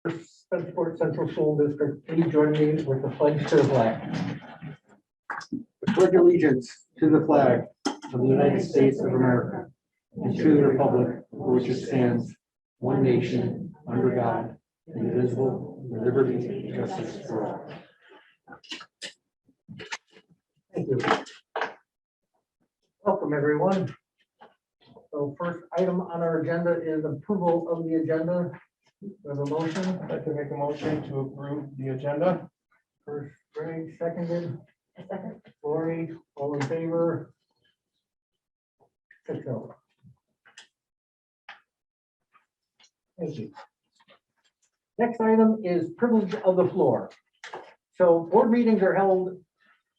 Spencerport Central School District, please join me with the pledge to the flag. I pledge allegiance to the flag of the United States of America and to the republic for which it stands, one nation, under God, indivisible, with liberty and justice for all. Thank you. Welcome, everyone. So first item on our agenda is approval of the agenda. We have a motion. I'd like to make a motion to approve the agenda. First, Greg, seconded. Second. Lori, all in favor? 6-0. Thank you. Next item is privilege of the floor. So board meetings are held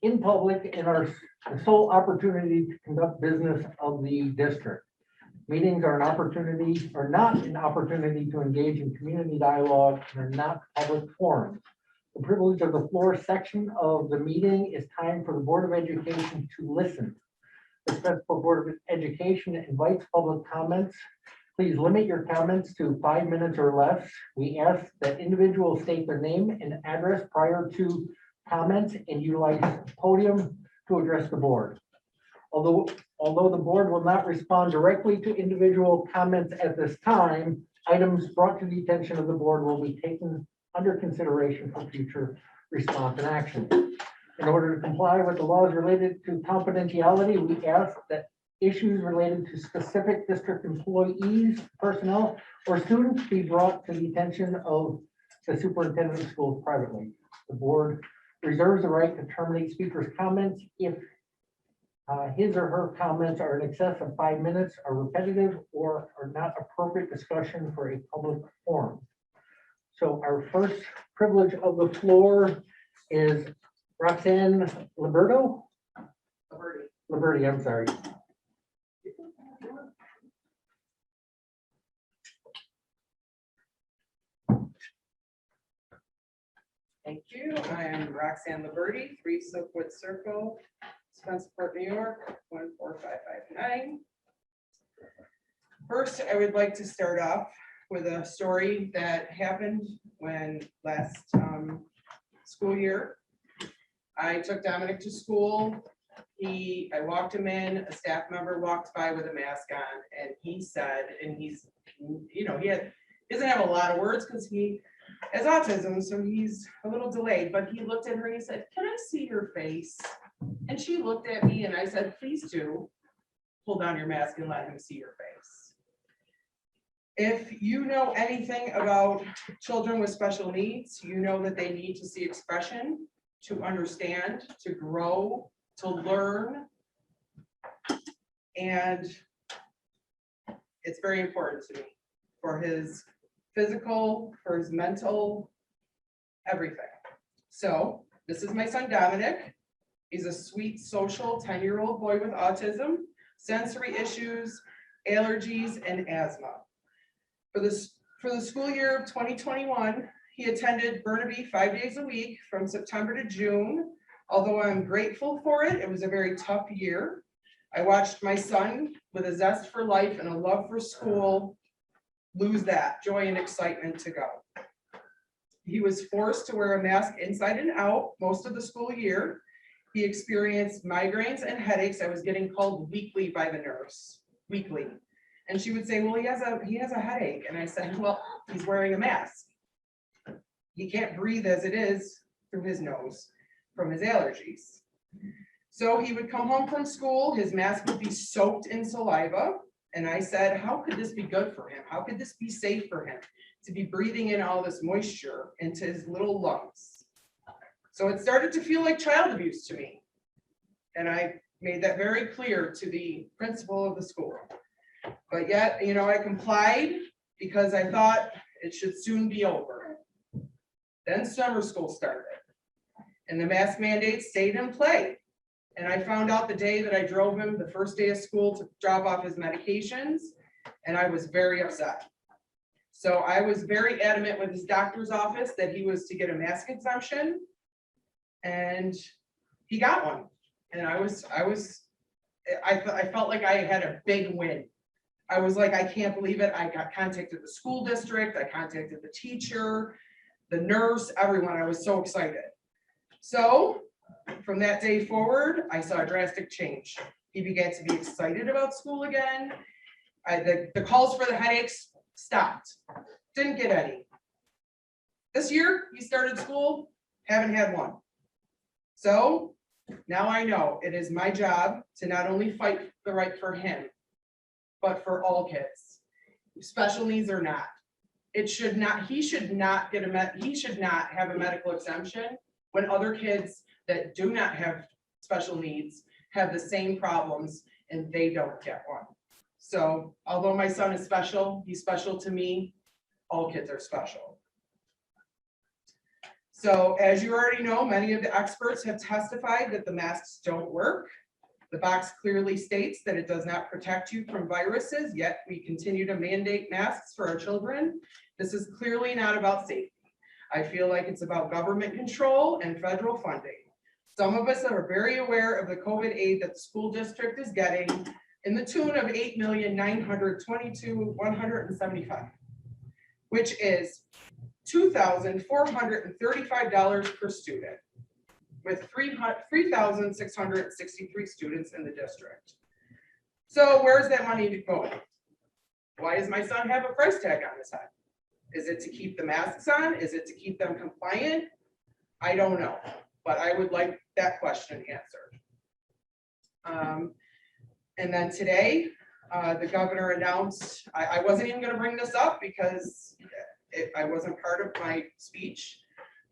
in public and are the sole opportunity to conduct business of the district. Meetings are not an opportunity to engage in community dialogue and are not public forums. The privilege of the floor section of the meeting is time for the Board of Education to listen. The Spencerport Board of Education invites public comments. Please limit your comments to 5 minutes or less. We ask that individuals state their name and address prior to comments and utilize the podium to address the board. Although the board will not respond directly to individual comments at this time, items brought to the attention of the board will be taken under consideration for future response and action. In order to comply with the laws related to confidentiality, we ask that issues related to specific district employees, personnel, or students be brought to the attention of the superintendent of schools privately. The board reserves the right to terminate speakers' comments if his or her comments are in excess of 5 minutes, are repetitive, or are not appropriate discussion for a public forum. So our first privilege of the floor is Roxanne Liberto? Liberty, I'm sorry. Thank you. I am Roxanne Liberty, 3 Silkwood Circle, Spencerport, New York, 14559. First, I would like to start off with a story that happened when last school year. I took Dominic to school. I walked him in, a staff member walked by with a mask on, and he said, and he's, he doesn't have a lot of words because he has autism, so he's a little delayed, but he looked at her and he said, "Can I see your face?" And she looked at me and I said, "Please do pull down your mask and let him see your face." If you know anything about children with special needs, you know that they need to see expression, to understand, to grow, to learn. And it's very important to me for his physical, for his mental, everything. So this is my son, Dominic. He's a sweet, social 10-year-old boy with autism, sensory issues, allergies, and asthma. For the school year of 2021, he attended Burnaby 5 days a week from September to June. Although I'm grateful for it, it was a very tough year. I watched my son with a zest for life and a love for school lose that joy and excitement to go. He was forced to wear a mask inside and out most of the school year. He experienced migraines and headaches. I was getting called weekly by the nurse, weekly. And she would say, "Well, he has a headache." And I said, "Well, he's wearing a mask. He can't breathe as it is through his nose from his allergies." So he would come home from school, his mask would be soaked in saliva. And I said, how could this be good for him? How could this be safe for him to be breathing in all this moisture into his little lungs? So it started to feel like child abuse to me. And I made that very clear to the principal of the school. But yet, I complied because I thought it should soon be over. Then summer school started and the mask mandate stayed in play. And I found out the day that I drove him the first day of school to drop off his medications, and I was very upset. So I was very adamant with his doctor's office that he was to get a mask exemption, and he got one. And I felt like I had a big win. I was like, I can't believe it. I got contacted the school district, I contacted the teacher, the nurse, everyone. I was so excited. So from that day forward, I saw a drastic change. He began to be excited about school again. The calls for the headaches stopped. Didn't get any. This year, he started school, haven't had one. So now I know it is my job to not only fight the right for him, but for all kids, special needs or not. He should not have a medical exemption when other kids that do not have special needs have the same problems and they don't get one. So although my son is special, he's special to me, all kids are special. So as you already know, many of the experts have testified that the masks don't work. The box clearly states that it does not protect you from viruses, yet we continue to mandate masks for our children. This is clearly not about safety. I feel like it's about government control and federal funding. Some of us are very aware of the COVID aid that the school district is getting in the tune of $8,922,175, which is $2,435 per student, with 3,663 students in the district. So where's that money going? Why does my son have a price tag on his head? Is it to keep the masks on? Is it to keep them compliant? I don't know, but I would like that question answered. And then today, the governor announced, I wasn't even gonna bring this up because I wasn't part of my speech,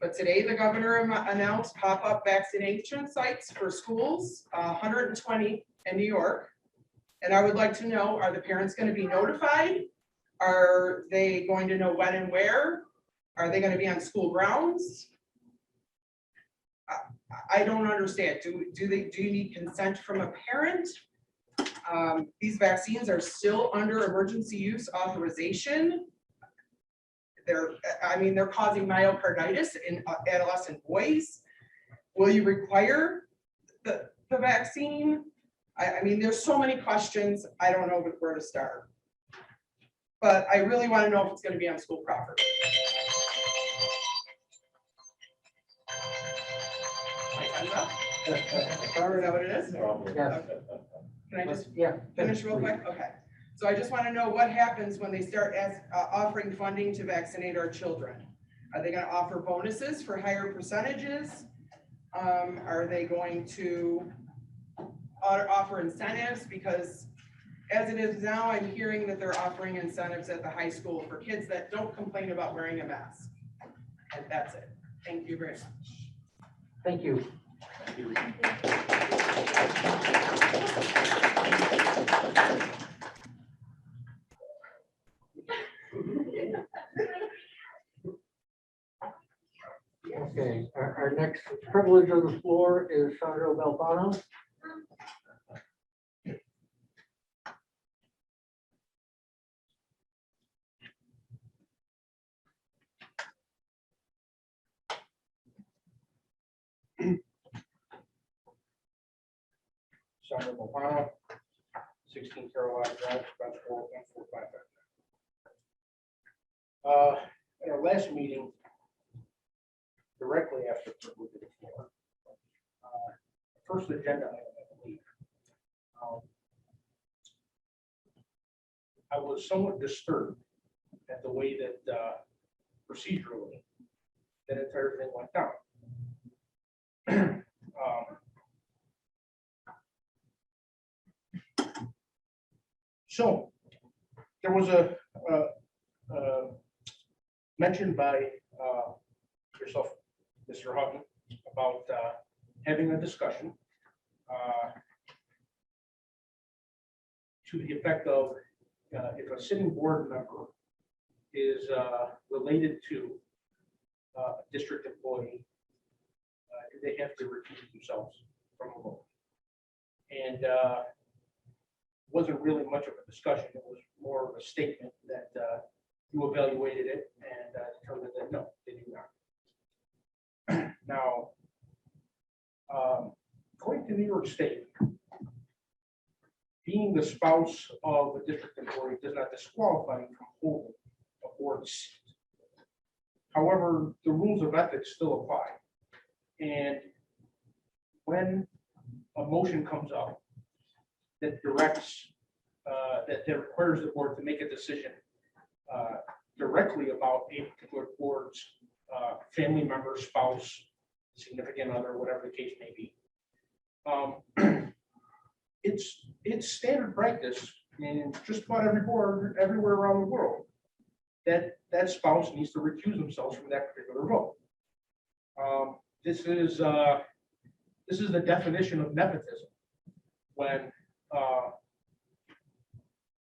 but today the governor announced pop-up vaccination sites for schools, 120 in New York. And I would like to know, are the parents going to be notified? Are they going to know when and where? Are they going to be on school grounds? I don't understand. Do you need consent from a parent? These vaccines are still under emergency use authorization. They're causing myocarditis in adolescent boys. Will you require the vaccine? I mean, there's so many questions. I don't know where to start. But I really want to know if it's going to be on school property. My time's up? Is that what it is? Yes. Can I just Yeah. finish real quick? Okay. So I just want to know what happens when they start offering funding to vaccinate our children. Are they going to offer bonuses for higher percentages? Are they going to offer incentives? Because as it is now, I'm hearing that they're offering incentives at the high school for kids that don't complain about wearing a mask. And that's it. Thank you very much. Thank you. Okay, our next privilege of the floor is Sandro Belbano. Senator Obama, 16 Carolina Drive, Spencerport, 1455. At our last meeting, directly after privilege of the floor, first agenda item, I believe, I was somewhat disturbed at the way that procedurally that entire thing went down. So there was a mention by yourself, Mr. Hutton, about having a discussion to the effect of if a sitting board member is related to a district employee, do they have to recuse themselves from a vote? And wasn't really much of a discussion. It was more of a statement that you evaluated it and determined that no, they do not. Now, according to New York State, being the spouse of a district employee does not disqualify you from holding a board seat. However, the rules of ethics still apply. And when a motion comes up that directs, that requires the board to make a decision directly about a particular board's family member, spouse, significant other, whatever the case may be, it's standard practice in just about every board everywhere around the world that that spouse needs to recuse themselves from that particular vote. This is the definition of nepotism, when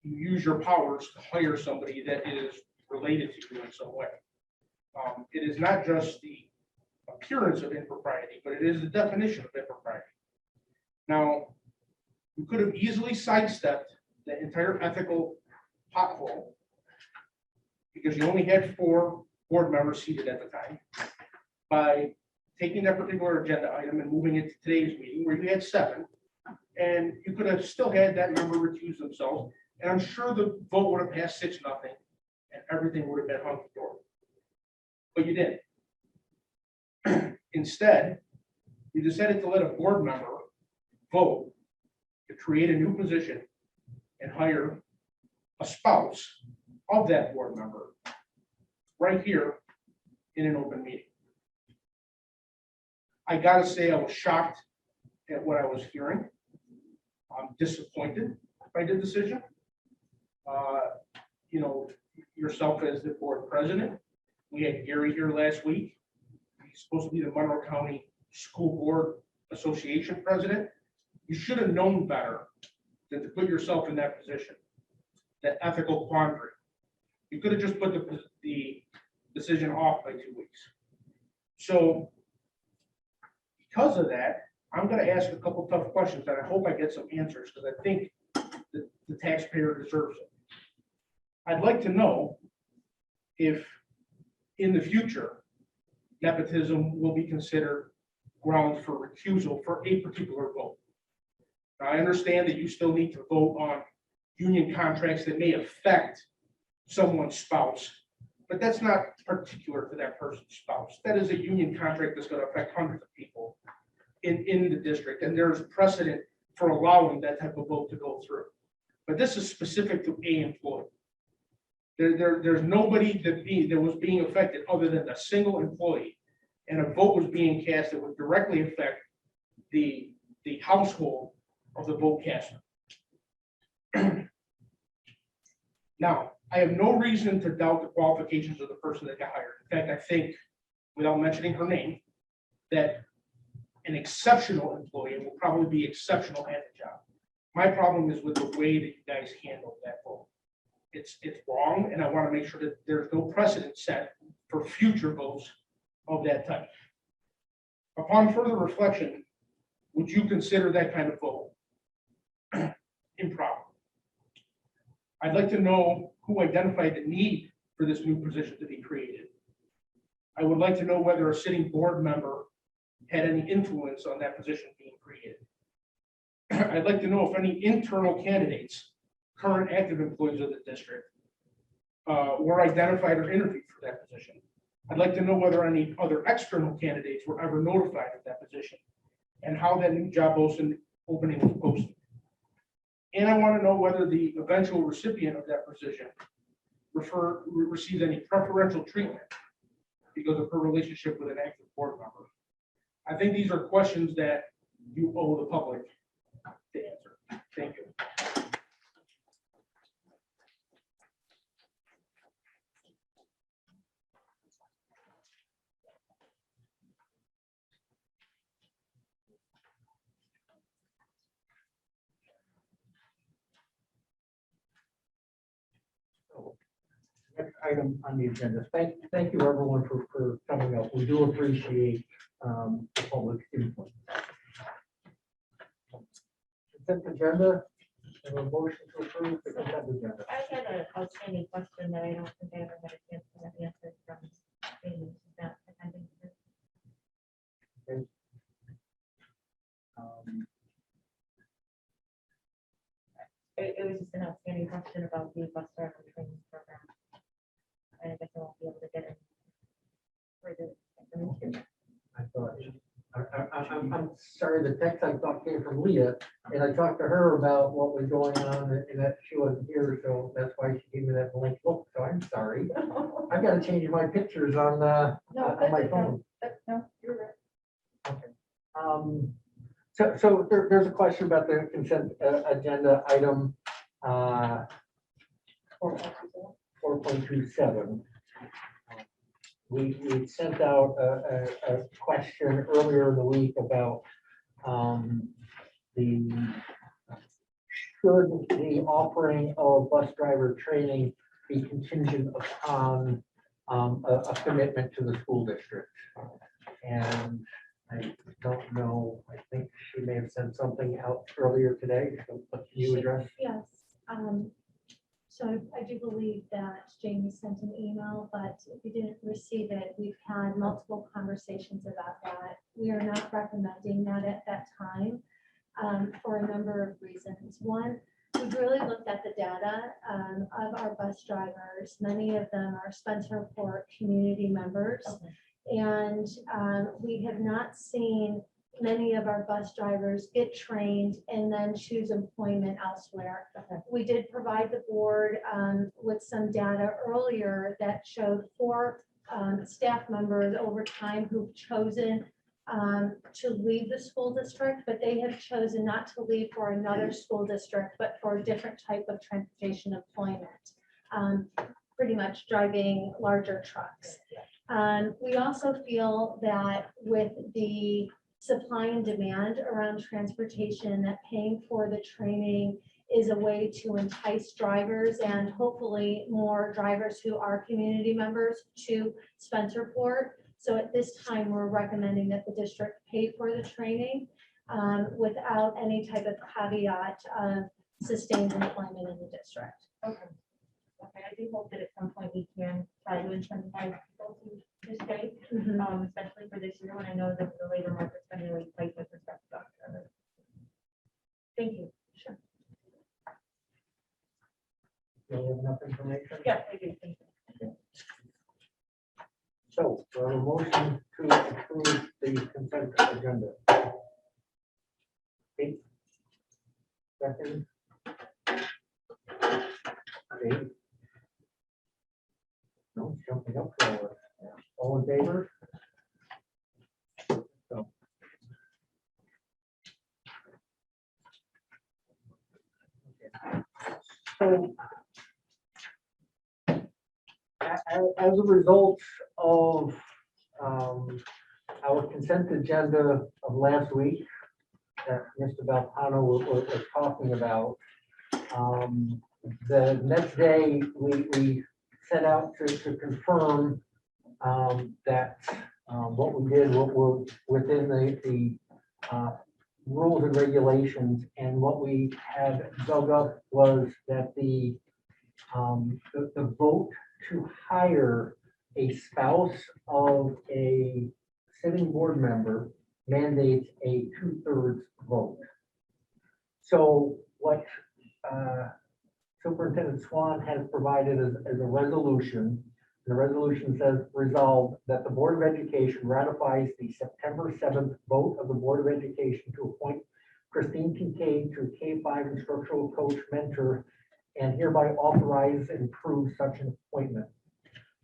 you use your powers to hire somebody that is related to you in some way. It is not just the appearance of impropriety, but it is the definition of impropriety. Now, you could have easily sidestepped the entire ethical pothole because you only had 4 board members seated at the time by taking that particular agenda item and moving it to today's meeting where you had 7, and you could have still had that member recuse themselves, and I'm sure the vote would have passed 6-0 and everything would have been hunky dory. But you didn't. Instead, you decided to let a board member vote to create a new position and hire a spouse of that board member right here in an open meeting. I gotta say, I was shocked at what I was hearing. I'm disappointed by the decision. You know, yourself as the board president, we had Gary here last week. He's supposed to be the Monroe County School Board Association president. You should have known better than to put yourself in that position, that ethical quandary. You could have just put the decision off by 2 weeks. So because of that, I'm going to ask a couple tough questions and I hope I get some answers because I think the taxpayer deserves it. I'd like to know if in the future, nepotism will be considered grounds for recusal for a particular vote. Now, I understand that you still need to vote on union contracts that may affect someone's spouse, but that's not particular to that person's spouse. That is a union contract that's going to affect hundreds of people in the district, and there's precedent for allowing that type of vote to go through. But this is specific to a employee. There's nobody that was being affected other than a single employee, and a vote was being cast that would directly affect the household of the vote caster. Now, I have no reason to doubt the qualifications of the person that got hired. In fact, I think, without mentioning her name, that an exceptional employee will probably be exceptional at the job. My problem is with the way that you guys handled that vote. It's wrong, and I want to make sure that there's no precedent set for future votes of that type. Upon further reflection, would you consider that kind of vote improper? I'd like to know who identified the need for this new position to be created. I would like to know whether a sitting board member had any influence on that position being created. I'd like to know if any internal candidates, current active employees of the district, were identified or interviewed for that position. I'd like to know whether any other external candidates were ever notified of that position and how that new job opening was posted. And I want to know whether the eventual recipient of that position received any preferential treatment because of her relationship with an active board member. I think these are questions that you owe the public to answer. Thank you. Next item on the agenda. Thank you everyone for coming up. We do appreciate the public input. Consent agenda, and a motion to approve the consent agenda. I had an outstanding question that I don't think I ever had a chance to have answered from Amy. That I think question about the bus driver training program. And I guess I won't be able to get in further information. I thought, I'm sorry, the text I thought came from Leah, and I talked to her about what was going on, and that she wasn't here, so that's why she gave me that blank look, so I'm sorry. I've got to change my pictures on, on my phone. No, you're right. Okay. So there's a question about the consent agenda item, 4.27. We sent out a question earlier in the week about should the offering of bus driver training be contingent upon a commitment to the school district? And I don't know, I think she may have sent something out earlier today, so what can you address? Yes, so I do believe that Jamie sent an email, but if you didn't receive it, we've had multiple conversations about that. We are not recommending that at that time for a number of reasons. One, we've really looked at the data of our bus drivers. Many of them are Spencerport community members. Okay. And we have not seen many of our bus drivers get trained and then choose employment elsewhere. Okay. We did provide the board with some data earlier that showed 4 staff members over time who've chosen to leave the school district, but they have chosen not to leave for another school district, but for a different type of transportation employment, pretty much driving larger trucks. We also feel that with the supply and demand around transportation, that paying for the training is a way to entice drivers and hopefully more drivers who are community members to Spencerport. So at this time, we're recommending that the district pay for the training without any type of caveat of sustained employment in the district. Okay. Okay, I do hope that at some point we can try to incentivize people to stay, especially for this year when I know that the labor market's been really tight with respect to that. Thank you. Sure. Do you have enough information? Yes, I do. Thank you. So, we have a motion to approve the consent agenda. Eight. Second. Eight. No, it's jumping up for all in favor? So. Okay. So, as a result of our consent agenda of last week that Mr. Valpano was talking about, the next day we set out to confirm that what we did, what were within the rules and regulations, and what we had dug up was that the vote to hire a spouse of a sitting board member mandates a 2/3 vote. So what Superintendent Swan has provided as a resolution, the resolution says resolved that the Board of Education ratifies the September 7th vote of the Board of Education to appoint Christine Kincaid to K-5 instructional coach mentor and hereby authorize and approve such an appointment.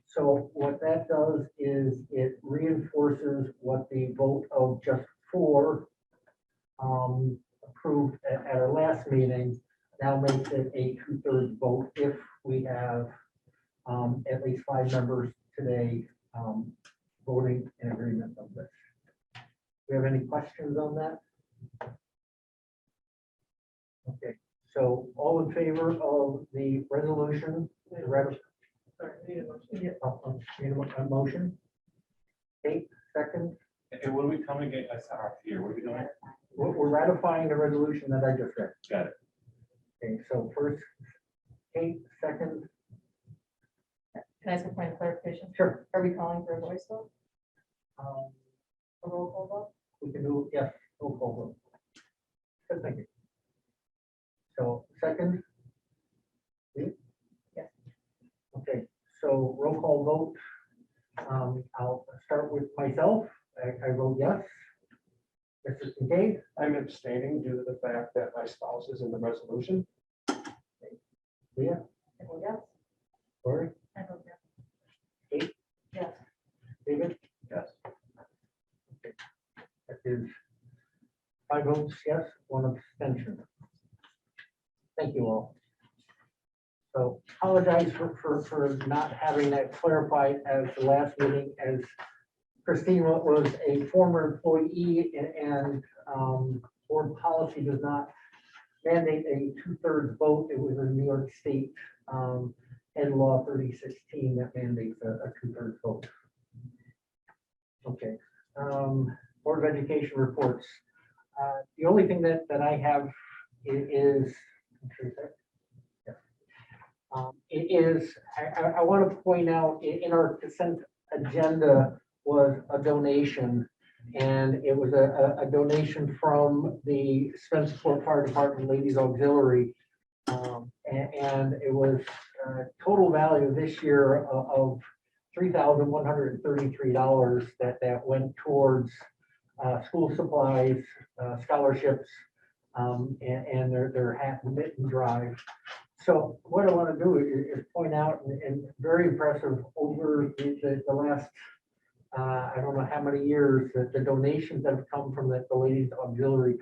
So what that does is it reinforces what the vote of just 4 approved at our last meeting, now makes it a 2/3 vote if we have at least 5 members today voting in agreement of this. Do you have any questions on that? Okay, so all in favor of the resolution? A motion? Kate, second. And what are we coming again? I saw here. What are we doing? We're ratifying the resolution that I just read. Got it. Okay, so first, Kate, second. Can I ask a point of clarification? Sure. Are we calling for a voice vote? Um, A roll call vote? We can do, yes, roll call vote. Good, thank you. So second. Lee? Okay, so roll call vote. I'll start with myself. I vote yes. Mr. Kincaid, I'm abstaining due to the fact that my spouse is in the resolution. Leah, I vote yes. Lori, I vote yes. Yes. David? Yes. That is 5 votes yes, 1 abstention. Thank you all. So apologize for not having that clarified as the last meeting, as Christine was a former employee and board policy does not mandate a 2/3 vote. It was a New York State Ed Law 3016 that mandates a 2/3 vote. Okay, Board of Education reports. The only thing that I have is, I want to point out in our consent agenda was a donation. And it was a donation from the Spencerport Fire Department Ladies Auxiliary. And it was total value this year of $3,133 that went towards school supplies, scholarships, and their hat and mitten drive. So what I want to do is point out, and very impressive over the last, I don't know how many years, that the donations that have come from the Ladies Auxiliary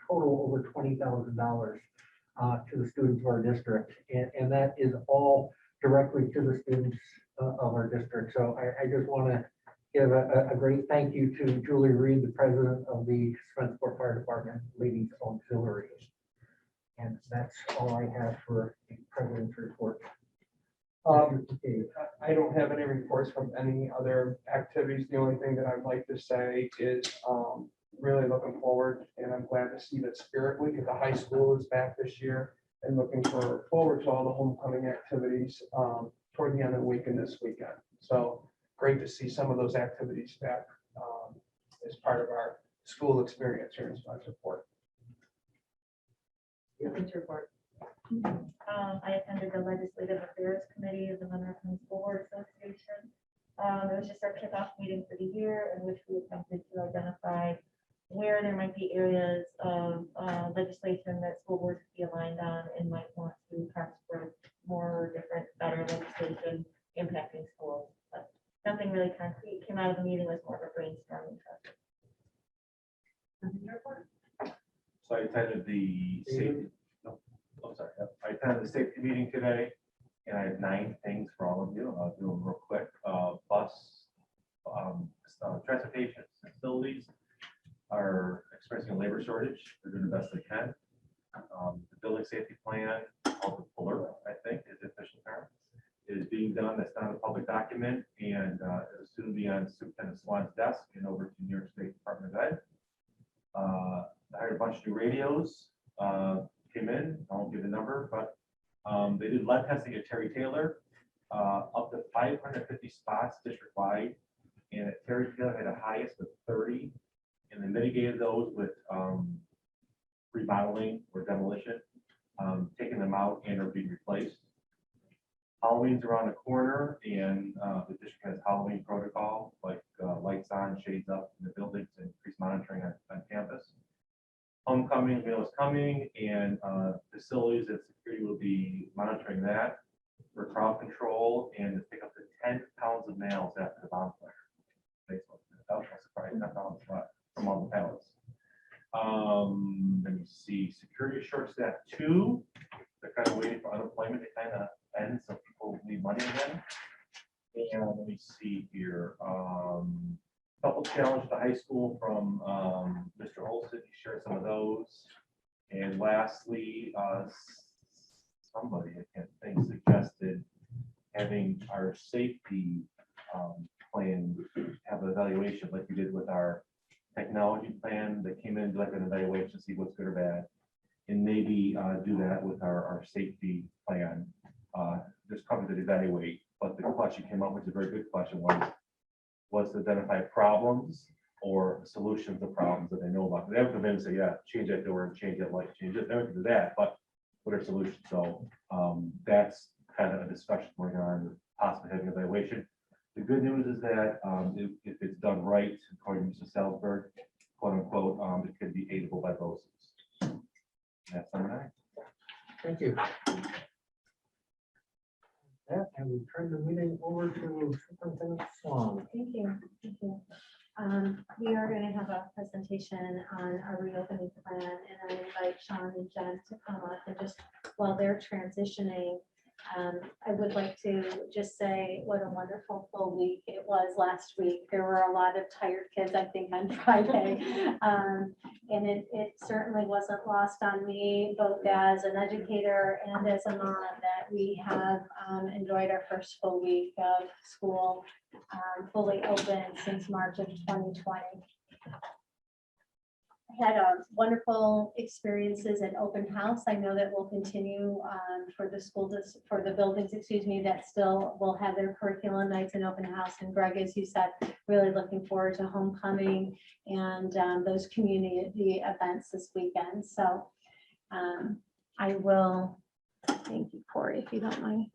total over $20,000 to the students of our district. And that is all directly to the students of our district. So I just want to give a great thank you to Julie Reed, the president of the Spencerport Fire Department Ladies Auxiliary. And that's all I have for the president's report. Okay. I don't have any reports from any other activities. The only thing that I'd like to say is really looking forward, and I'm glad to see that Spirit Week at the high school is back this year, and looking forward to all the homecoming activities toward the end of the week and this weekend. So great to see some of those activities back as part of our school experience here in Spencerport. Report. I attended the Legislative Affairs Committee of the Monroe County School Board Association. It was just our kickoff meeting for the year, in which we attempted to identify where there might be areas of legislation that school boards would be aligned on and might want to press for more different, better legislation impacting schools. But nothing really concrete came out of the meeting. It was more of a brainstorming session. So I attended the safety, I attended the safety meeting today, and I have 9 things for all of you. I'll do them real quick. Bus, transportation facilities are experiencing a labor shortage. They're doing the best they can. The building safety plan, called the Fuller, I think is the official term, is being done. That's not a public document, and it'll soon be on Superintendent Swan's desk and over to New York State Department of Ed. I hired a bunch of new radios, came in, I won't give the number, but they did lead testing at Terry Taylor, up to 550 spots district-wide, and at Terry Taylor had the highest of 30, and they mitigated those with remodeling or demolition, taking them out and are being replaced. Halloween's around the corner, and the district has Halloween protocol, like lights on, shades up in the buildings, and increased monitoring on campus. Homecoming is coming, and facilities and security will be monitoring that for crowd control and to pick up to 10 pounds of nails after the bonfire. That was a surprise, not pounds, but from all the pallets. Let me see, security short staff 2. They're kind of waiting for unemployment to kind of end, so people need money again. And let me see here. Couple challenges at the high school from Mr. Olson. He shared some of those. And lastly, somebody, I can't think, suggested having our safety plan have an evaluation like we did with our technology plan that came in, like an evaluation to see what's good or bad. And maybe do that with our safety plan. There's probably to evaluate, but the question came up, which is a very good question, was to identify problems or solutions to problems that they know about. They have to come in and say, yeah, change that door and change that light, change it, they don't do that, but what are solutions? So that's kind of a discussion going on, possibly having evaluation. The good news is that if it's done right, according to Mr. Salzberg, quote unquote, it could be aidable by BOCES. That's all right. Thank you. That, and we turn the meeting over to Superintendent Swan. Thank you. Thank you. We are going to have a presentation on our reopening plan, and I invite Sean and Jen to come up, and just while they're transitioning, I would like to just say what a wonderful full week it was last week. There were a lot of tired kids, I think, on Friday. And it certainly wasn't lost on me, both as an educator and as a mom, that we have enjoyed our first full week of school fully open since March of 2020. I had wonderful experiences at open house. I know that will continue for the school, for the buildings, excuse me, that still will have their curriculum nights and open house. And Greg, as you said, really looking forward to homecoming and those community events this weekend. So I will, thank you, Corey, if you don't mind.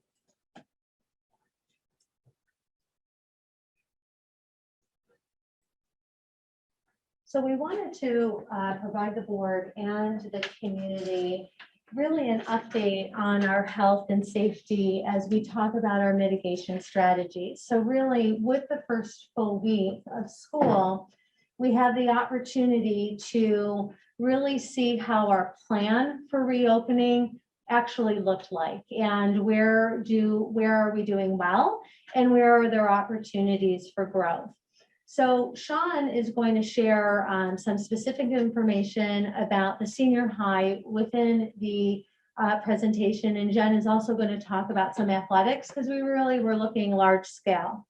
So we wanted to provide the board and the community really an update on our health and safety as we talk about our mitigation strategies. So really, with the first full week of school, we have the opportunity to really see how our plan for reopening actually looked like, and where are we doing well, and where are there opportunities for growth. So Sean is going to share some specific information about the senior high within the presentation, and Jen is also going to talk about some athletics, because we really were looking large scale.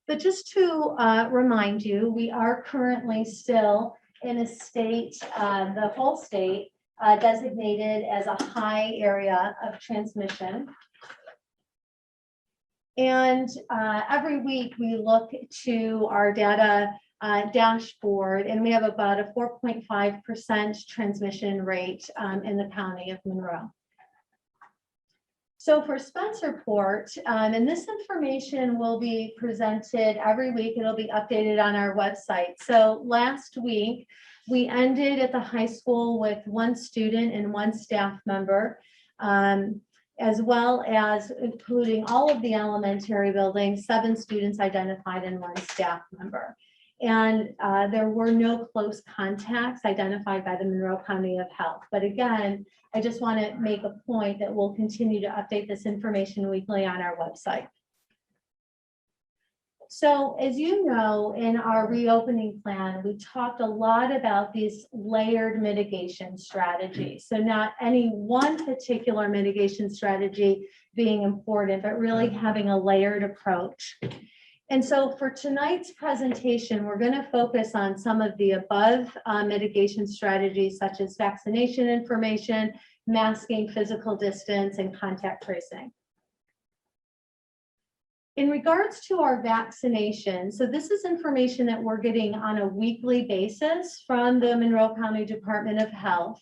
But just to remind you, we are currently still in a state, the whole state designated as a high area of transmission. And every week we look to our data dashboard, and we have about a 4.5% transmission rate in the county of Monroe. So for Spencerport, and this information will be presented every week, it'll be updated on our website. So last week, we ended at the high school with 1 student and 1 staff member, as well as including all of the elementary buildings, 7 students identified and 1 staff member. And there were no close contacts identified by the Monroe County of Health. But again, I just want to make a point that we'll continue to update this information weekly on our website. So as you know, in our reopening plan, we talked a lot about these layered mitigation strategies. So not any one particular mitigation strategy being important, but really having a layered approach. And so for tonight's presentation, we're going to focus on some of the above mitigation strategies, such as vaccination information, masking, physical distance, and contact tracing. In regards to our vaccination, so this is information that we're getting on a weekly basis from the Monroe County Department of Health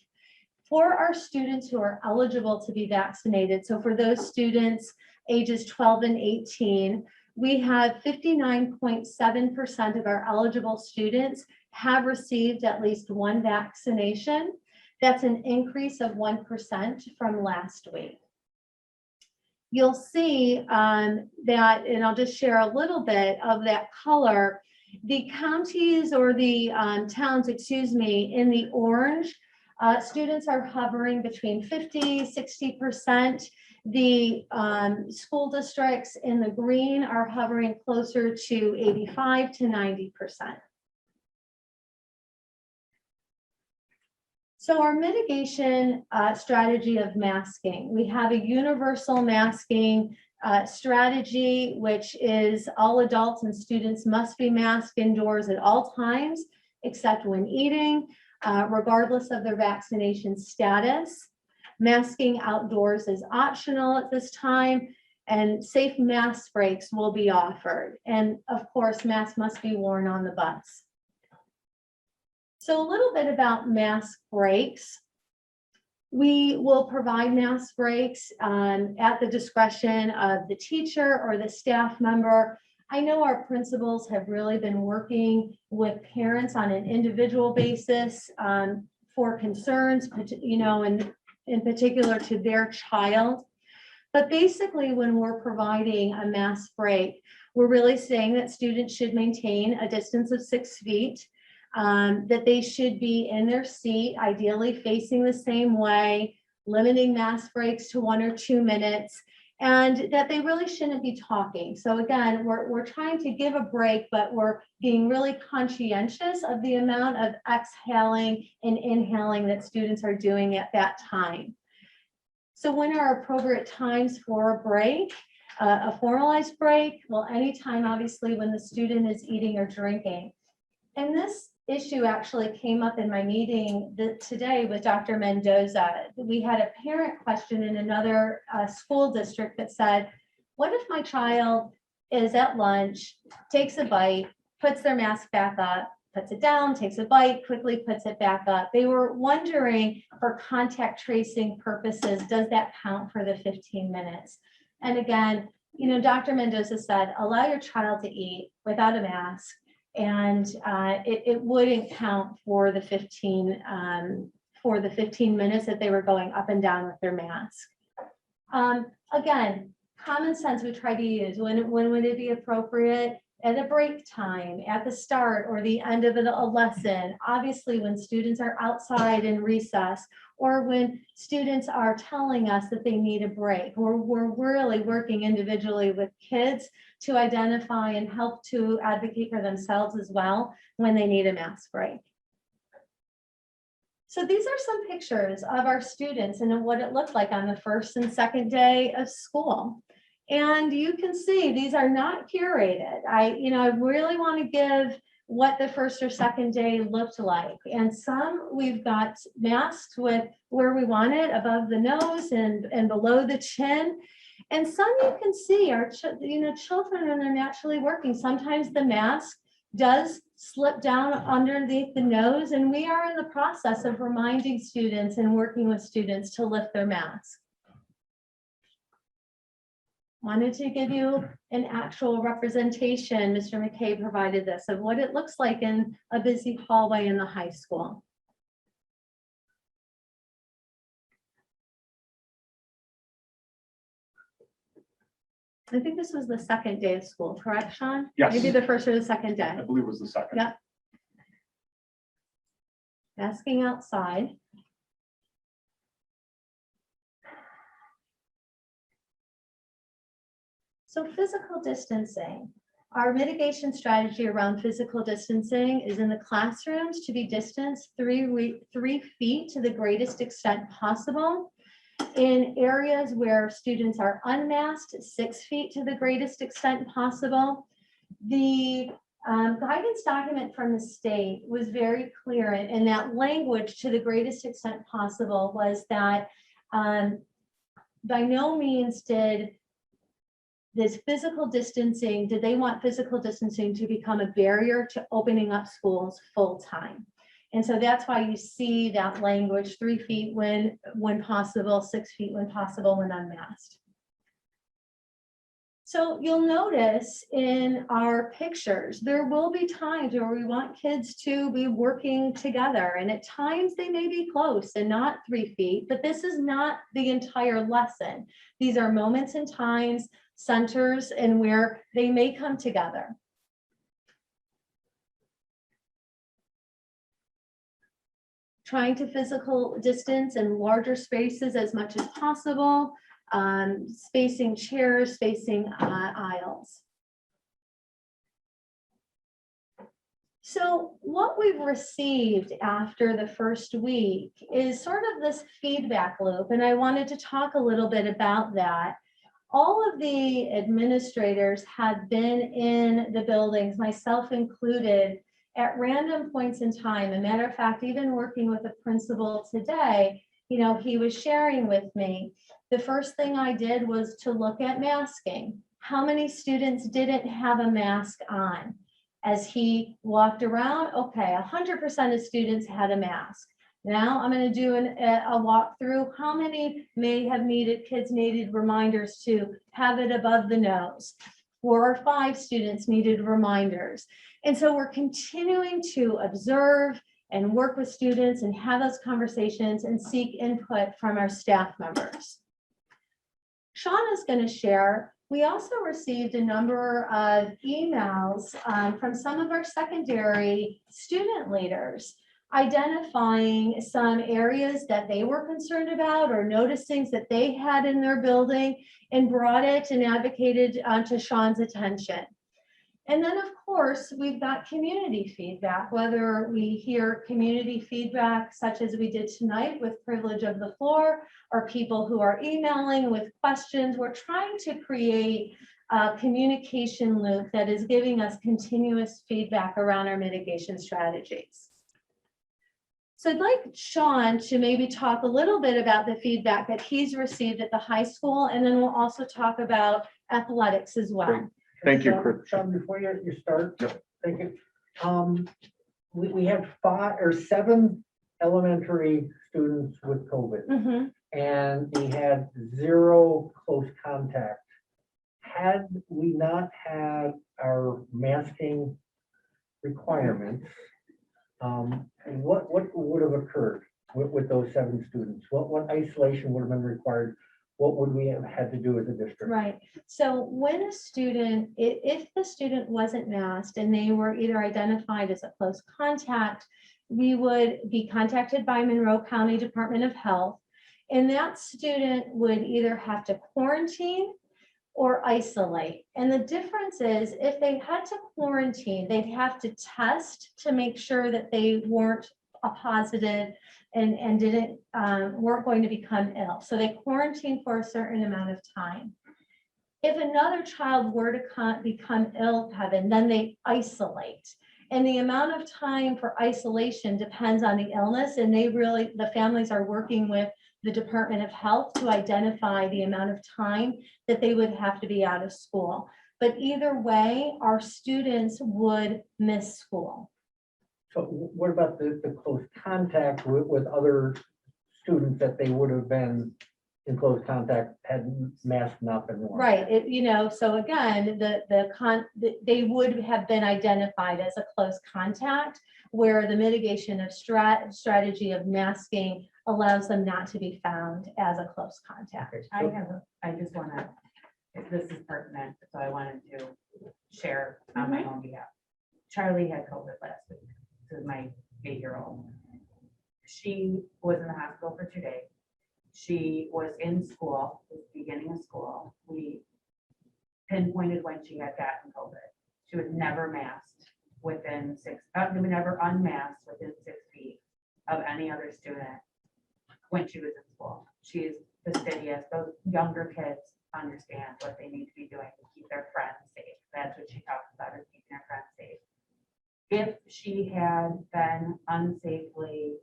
for our students who are eligible to be vaccinated. So for those students ages 12 and 18, we have 59.7% of our eligible students have received at least 1 vaccination. That's an increase of 1% from last week. You'll see that, and I'll just share a little bit of that color. The counties or the towns, excuse me, in the orange, students are hovering between 50, 60%. The school districts in the green are hovering closer to 85 to 90%. So our mitigation strategy of masking, we have a universal masking strategy, which is all adults and students must be masked indoors at all times, except when eating, regardless of their vaccination status. Masking outdoors is optional at this time, and safe mask breaks will be offered. And of course, masks must be worn on the bus. So a little bit about mask breaks. We will provide mask breaks at the discretion of the teacher or the staff member. I know our principals have really been working with parents on an individual basis for concerns, and in particular to their child. But basically, when we're providing a mask break, we're really saying that students should maintain a distance of 6 feet, that they should be in their seat, ideally facing the same way, limiting mask breaks to 1 or 2 minutes, and that they really shouldn't be talking. So again, we're trying to give a break, but we're being really conscientious of the amount of exhaling and inhaling that students are doing at that time. So when are appropriate times for a break? A formalized break? Well, anytime, obviously, when the student is eating or drinking. And this issue actually came up in my meeting today with Dr. Mendoza. We had a parent question in another school district that said, what if my child is at lunch, takes a bite, puts their mask back up, puts it down, takes a bite, quickly puts it back up? They were wondering, for contact tracing purposes, does that count for the 15 minutes? And again, Dr. Mendoza said, allow your child to eat without a mask, and it wouldn't count for the 15 minutes that they were going up and down with their mask. Again, common sense we try to use. When would it be appropriate? At a break time, at the start or the end of a lesson, obviously when students are outside in recess, or when students are telling us that they need a break. We're really working individually with kids to identify and help to advocate for themselves as well when they need a mask break. So these are some pictures of our students and what it looked like on the first and second day of school. And you can see these are not curated. I really want to give what the first or second day looked like. And some we've got masked with where we want it, above the nose and below the chin. And some you can see are, children when they're naturally working. Sometimes the mask does slip down underneath the nose, and we are in the process of reminding students and working with students to lift their mask. Wanted to give you an actual representation, Mr. McKay provided this, of what it looks like in a busy hallway in the high school. I think this was the second day of school, correct, Sean? Yes. Maybe the first or the second day. I believe it was the second. Yep. Masking outside. So physical distancing. Our mitigation strategy around physical distancing is in the classrooms to be distanced 3 feet to the greatest extent possible. In areas where students are unmasked, 6 feet to the greatest extent possible. The guidance document from the state was very clear, and that language, to the greatest extent possible, was that by no means did this physical distancing, did they want physical distancing to become a barrier to opening up schools full time? And so that's why you see that language, 3 feet when possible, 6 feet when possible, when unmasked. So you'll notice in our pictures, there will be times where we want kids to be working together, and at times they may be close and not 3 feet, but this is not the entire lesson. These are moments and times, centers, and where they may come together. Trying to physical distance in larger spaces as much as possible, spacing chairs, spacing aisles. So what we've received after the first week is sort of this feedback loop, and I wanted to talk a little bit about that. All of the administrators had been in the buildings, myself included, at random points in time. A matter of fact, even working with a principal today, he was sharing with me, the first thing I did was to look at masking. How many students didn't have a mask on? As he walked around, okay, 100% of students had a mask. Now I'm going to do a walkthrough. How many kids needed reminders to have it above the nose? 4 or 5 students needed reminders. And so we're continuing to observe and work with students and have those conversations and seek input from our staff members. Sean is going to share. We also received a number of emails from some of our secondary student leaders identifying some areas that they were concerned about or noticed things that they had in their building and brought it and advocated to Sean's attention. And then, of course, we've got community feedback, whether we hear community feedback such as we did tonight with privilege of the floor, or people who are emailing with questions. We're trying to create a communication loop that is giving us continuous feedback around our mitigation strategies. So I'd like Sean to maybe talk a little bit about the feedback that he's received at the high school, and then we'll also talk about athletics as well. Great. Thank you, Chris. Sean, before you start, thank you. We have 5 or 7 elementary students with COVID, Mhm. and we had 0 close contact. Had we not had our masking requirements, what would have occurred with those 7 students? What isolation would have been required? What would we have had to do as a district? Right. So when a student, if the student wasn't masked and they were either identified as a close contact, we would be contacted by Monroe County Department of Health, and that student would either have to quarantine or isolate. And the difference is if they had to quarantine, they'd have to test to make sure that they weren't a positive and weren't going to become ill. So they quarantine for a certain amount of time. If another child were to become ill, Kevin, then they isolate. And the amount of time for isolation depends on the illness, and the families are working with the Department of Health to identify the amount of time that they would have to be out of school. But either way, our students would miss school. So what about the close contact with other students that they would have been in close contact had masks not been worn? Right, so again, they would have been identified as a close contact, where the mitigation of strategy of masking allows them not to be found as a close contact. I just want to, this is pertinent, so I wanted to share on my own behalf. Charlie had COVID last week. This is my 8-year-old. She was in the hospital for 2 days. She was in school, at the beginning of school. We pinpointed when she had gotten COVID. She was never masked within never unmasked within 6 feet of any other student when she was in school. She's fastidious. Those younger kids understand what they need to be doing to keep their friends safe. That's what she talks about, is keeping her friends safe. If she had been unsafely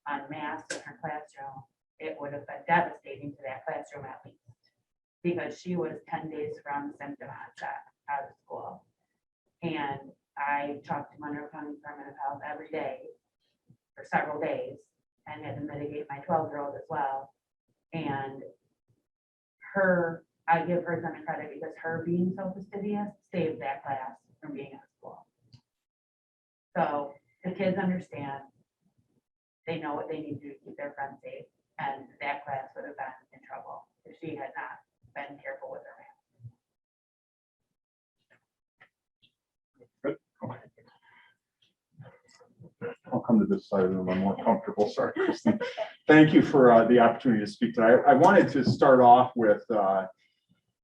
unmasked in her classroom, it would have been devastating to that classroom at least, because she was 10 days from symptom onset out of school. And I talked to Monroe County Department of Health every day for several days and had to mitigate my 12-year-old as well. And I give her some credit because her being so fastidious saved that class from being out of school. So the kids understand, they know what they need to do to keep their friends safe, and that class would have been in trouble if she had not been careful with her mask. I'll come to this side of the room. I'm more comfortable. Sorry, Kristen. Thank you for the opportunity to speak tonight. I wanted to start off with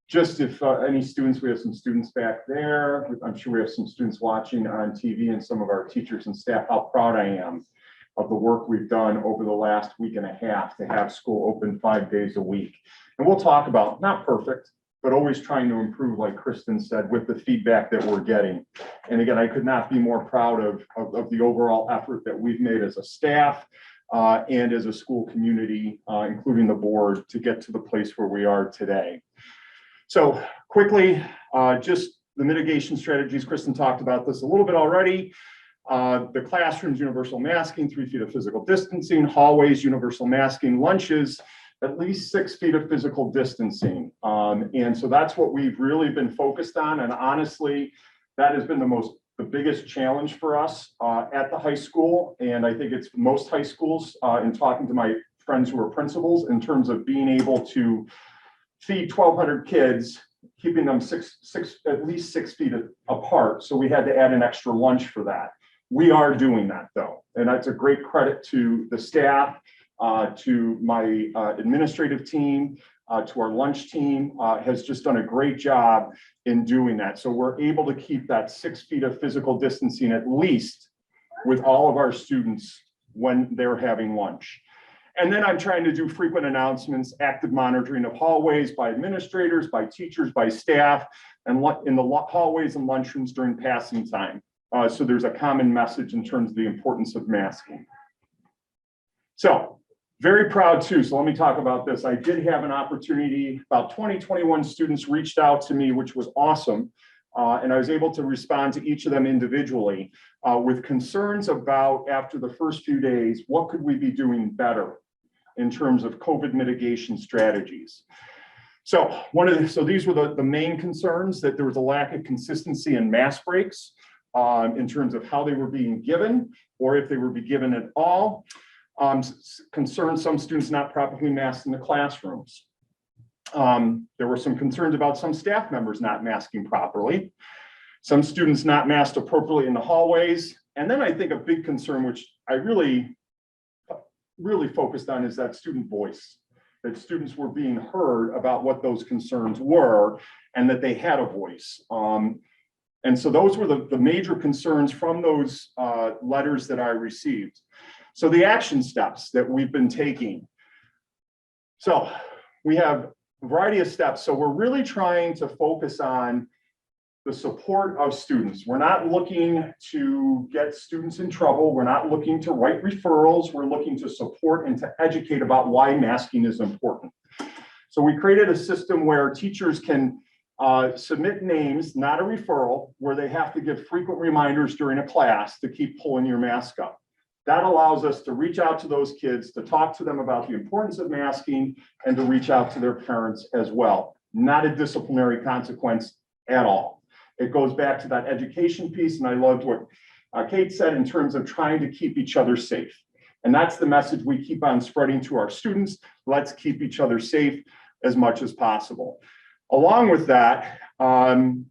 just if any students, we have some students back there. I'm sure we have some students watching on TV, and some of our teachers and staff, how proud I am of the work we've done over the last week and a half to have school open 5 days a week. And we'll talk about, not perfect, but always trying to improve, like Kristen said, with the feedback that we're getting. And again, I could not be more proud of the overall effort that we've made as a staff and as a school community, including the board, to get to the place where we are today. So quickly, just the mitigation strategies. Kristen talked about this a little bit already. The classrooms, universal masking, 3 feet of physical distancing, hallways, universal masking, lunches, at least 6 feet of physical distancing. And so that's what we've really been focused on. And honestly, that has been the biggest challenge for us at the high school. And I think it's most high schools in talking to my friends who are principals in terms of being able to feed 1,200 kids, keeping them at least 6 feet apart. So we had to add an extra lunch for that. We are doing that though. And that's a great credit to the staff, to my administrative team, to our lunch team, has just done a great job in doing that. So we're able to keep that 6 feet of physical distancing at least with all of our students when they're having lunch. And then I'm trying to do frequent announcements, active monitoring of hallways by administrators, by teachers, by staff, and in the hallways and lunchrooms during passing time. So there's a common message in terms of the importance of masking. So very proud too. So let me talk about this. I did have an opportunity, about 21 students reached out to me, which was awesome. And I was able to respond to each of them individually with concerns about, after the first few days, what could we be doing better in terms of COVID mitigation strategies. So these were the main concerns, that there was a lack of consistency in mask breaks in terms of how they were being given, or if they were being given at all. Concerns some students not properly masked in the classrooms. There were some concerns about some staff members not masking properly, some students not masked appropriately in the hallways. And then I think a big concern, which I really focused on, is that student voice, that students were being heard about what those concerns were and that they had a voice. And so those were the major concerns from those letters that I received. So the action steps that we've been taking. So we have a variety of steps. So we're really trying to focus on the support of students. We're not looking to get students in trouble. We're not looking to write referrals. We're looking to support and to educate about why masking is important. So we created a system where teachers can submit names, not a referral, where they have to give frequent reminders during a class to keep pulling your mask up. That allows us to reach out to those kids, to talk to them about the importance of masking, and to reach out to their parents as well. Not a disciplinary consequence at all. It goes back to that education piece, and I loved what Kate said in terms of trying to keep each other safe. And that's the message we keep on spreading to our students. Let's keep each other safe as much as possible. Along with that,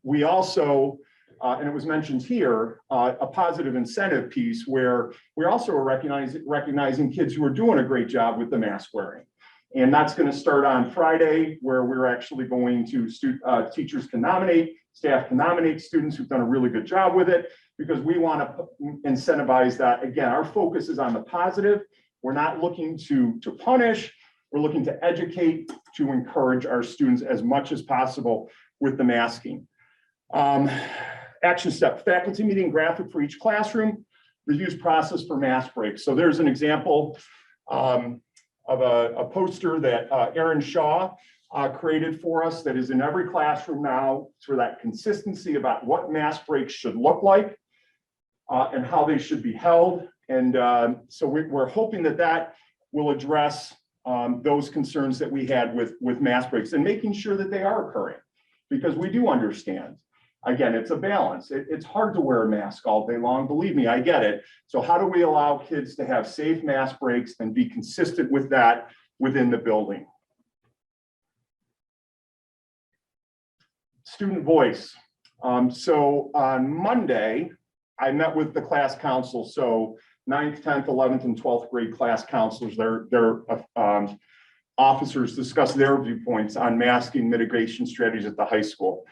we also, and it was mentioned here, a positive incentive piece where we also are recognizing kids who are doing a great job with the mask wearing. And that's going to start on Friday, where we're actually going to, teachers can nominate, staff can nominate students who've done a really good job with it, because we want to incentivize that. Again, our focus is on the positive. We're not looking to punish. We're looking to educate, to encourage our students as much as possible with the masking. Action step, faculty meeting graphic for each classroom, reviews process for mask breaks. So there's an example of a poster that Erin Shaw created for us that is in every classroom now for that consistency about what mask breaks should look like and how they should be held. And so we're hoping that will address those concerns that we had with mask breaks and making sure that they are occurring, because we do understand. Again, it's a balance. It's hard to wear a mask all day long. Believe me, I get it. So how do we allow kids to have safe mask breaks and be consistent with that within the building? Student voice. So on Monday, I met with the class council. So 9th, 10th, 11th, and 12th grade class counselors, their officers discussed their viewpoints on masking mitigation strategies at the high school.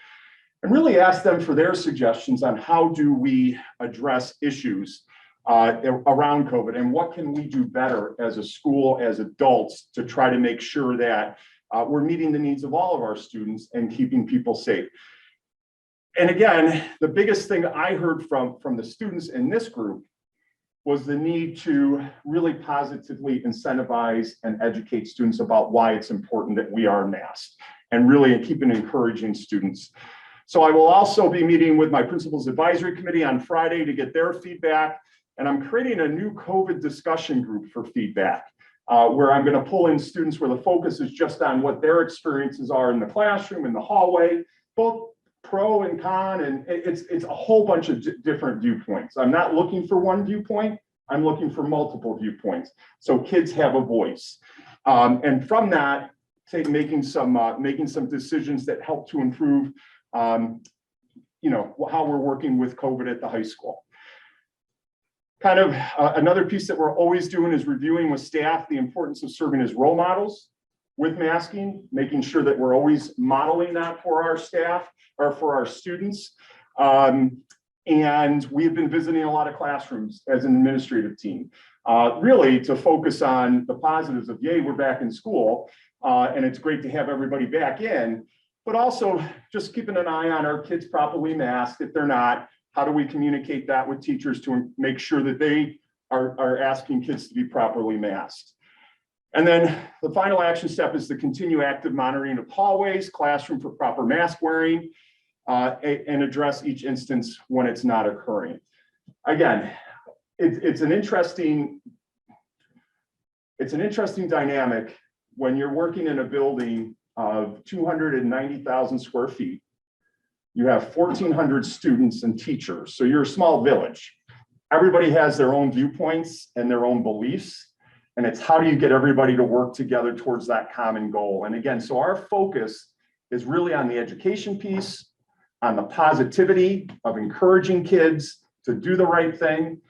And really asked them for their suggestions on how do we address issues around COVID, and what can we do better as a school, as adults, to try to make sure that we're meeting the needs of all of our students and keeping people safe. And again, the biggest thing I heard from the students in this group was the need to really positively incentivize and educate students about why it's important that we are masked, and really keeping encouraging students. So I will also be meeting with my Principals Advisory Committee on Friday to get their feedback. And I'm creating a new COVID discussion group for feedback, where I'm going to pull in students where the focus is just on what their experiences are in the classroom, in the hallway, both pro and con, and it's a whole bunch of different viewpoints. I'm not looking for one viewpoint. I'm looking for multiple viewpoints. So kids have a voice. And from that, making some decisions that help to improve, you know, how we're working with COVID at the high school. Kind of another piece that we're always doing is reviewing with staff the importance of serving as role models with masking, making sure that we're always modeling that for our staff or for our students. And we've been visiting a lot of classrooms as an administrative team, really to focus on the positives of, yay, we're back in school, and it's great to have everybody back in, but also just keeping an eye on our kids properly masked. If they're not, how do we communicate that with teachers to make sure that they are asking kids to be properly masked? And then the final action step is to continue active monitoring of hallways, classroom for proper mask wearing, and address each instance when it's not occurring. Again, it's an interesting dynamic when you're working in a building of 290,000 square feet. You have 1,400 students and teachers, so you're a small village. Everybody has their own viewpoints and their own beliefs, and it's how do you get everybody to work together towards that common goal? And again, so our focus is really on the education piece, on the positivity of encouraging kids to do the right thing.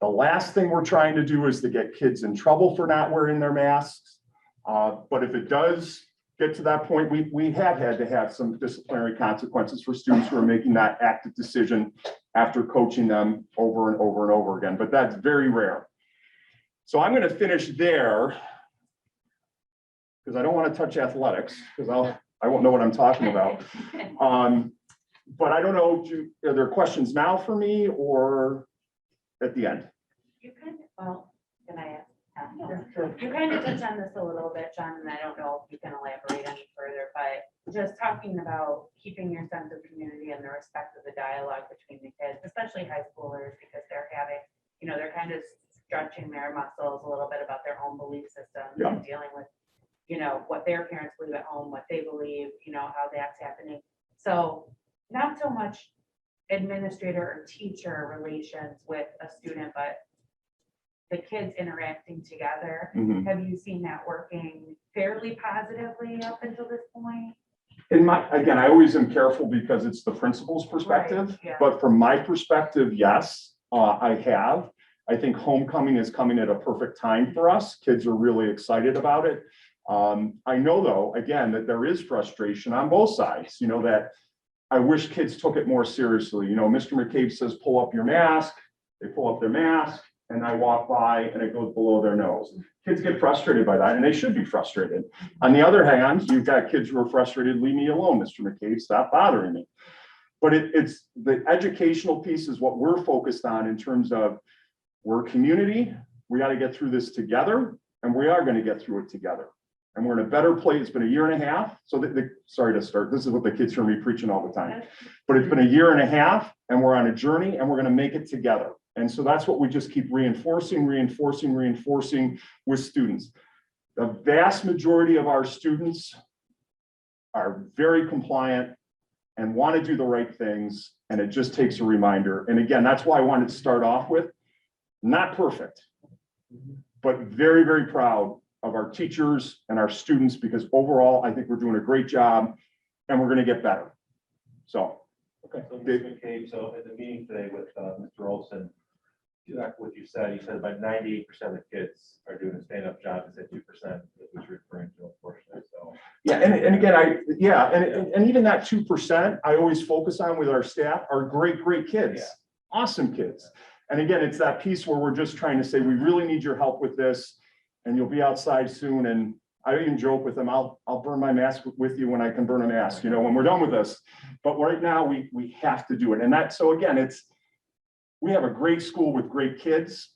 The last thing we're trying to do is to get kids in trouble for not wearing their masks. But if it does get to that point, we have had to have some disciplinary consequences for students who are making that active decision after coaching them over and over and over again, but that's very rare. So I'm going to finish there because I don't want to touch athletics because I won't know what I'm talking about. But I don't know, are there questions now for me or at the end? You kind of, well, can I ask? You kind of touched on this a little bit, John, and I don't know if you can elaborate any further, but just talking about keeping your sense of community and the respect of the dialogue between the kids, especially high schoolers, because they're having, you know, they're kind of stretching their muscles a little bit about their own belief systems and dealing with, you know, what their parents believe at home, what they believe, you know, how that's happening. So not so much administrator or teacher relations with a student, but the kids interacting together. Mhm. Have you seen that working fairly positively up until this point? Again, I always am careful because it's the principal's perspective, Right, yeah. but from my perspective, yes, I have. I think homecoming is coming at a perfect time for us. Kids are really excited about it. I know though, again, that there is frustration on both sides, you know, that I wish kids took it more seriously. You know, Mr. McCabe says, pull up your mask. They pull up their mask and I walk by and it goes below their nose. Kids get frustrated by that and they should be frustrated. On the other hand, you've got kids who are frustrated, leave me alone, Mr. McCabe, stop bothering me. But it's the educational piece is what we're focused on in terms of we're a community, we got to get through this together and we are going to get through it together. And we're in a better place. It's been a year and a half. So sorry to start. This is what the kids hear me preaching all the time. But it's been a year and a half and we're on a journey and we're going to make it together. And so that's what we just keep reinforcing with students. The vast majority of our students are very compliant and want to do the right things. And it just takes a reminder. And again, that's why I wanted to start off with, not perfect, but very, very proud of our teachers and our students, because overall, I think we're doing a great job and we're going to get better. So, okay. So, Mr. McCabe, so at the meeting today with Mr. Olson, what you said about 98% of the kids are doing a stand-up job. You said 2% that was referring to, unfortunately. So yeah, and again, and even that 2% I always focus on with our staff are great kids, awesome kids. And again, it's that piece where we're just trying to say, we really need your help with this. And you'll be outside soon. And I even joke with them, I'll burn my mask with you when I can burn a mask, you know, when we're done with this. But right now we have to do it. And that, so again, we have a great school with great kids.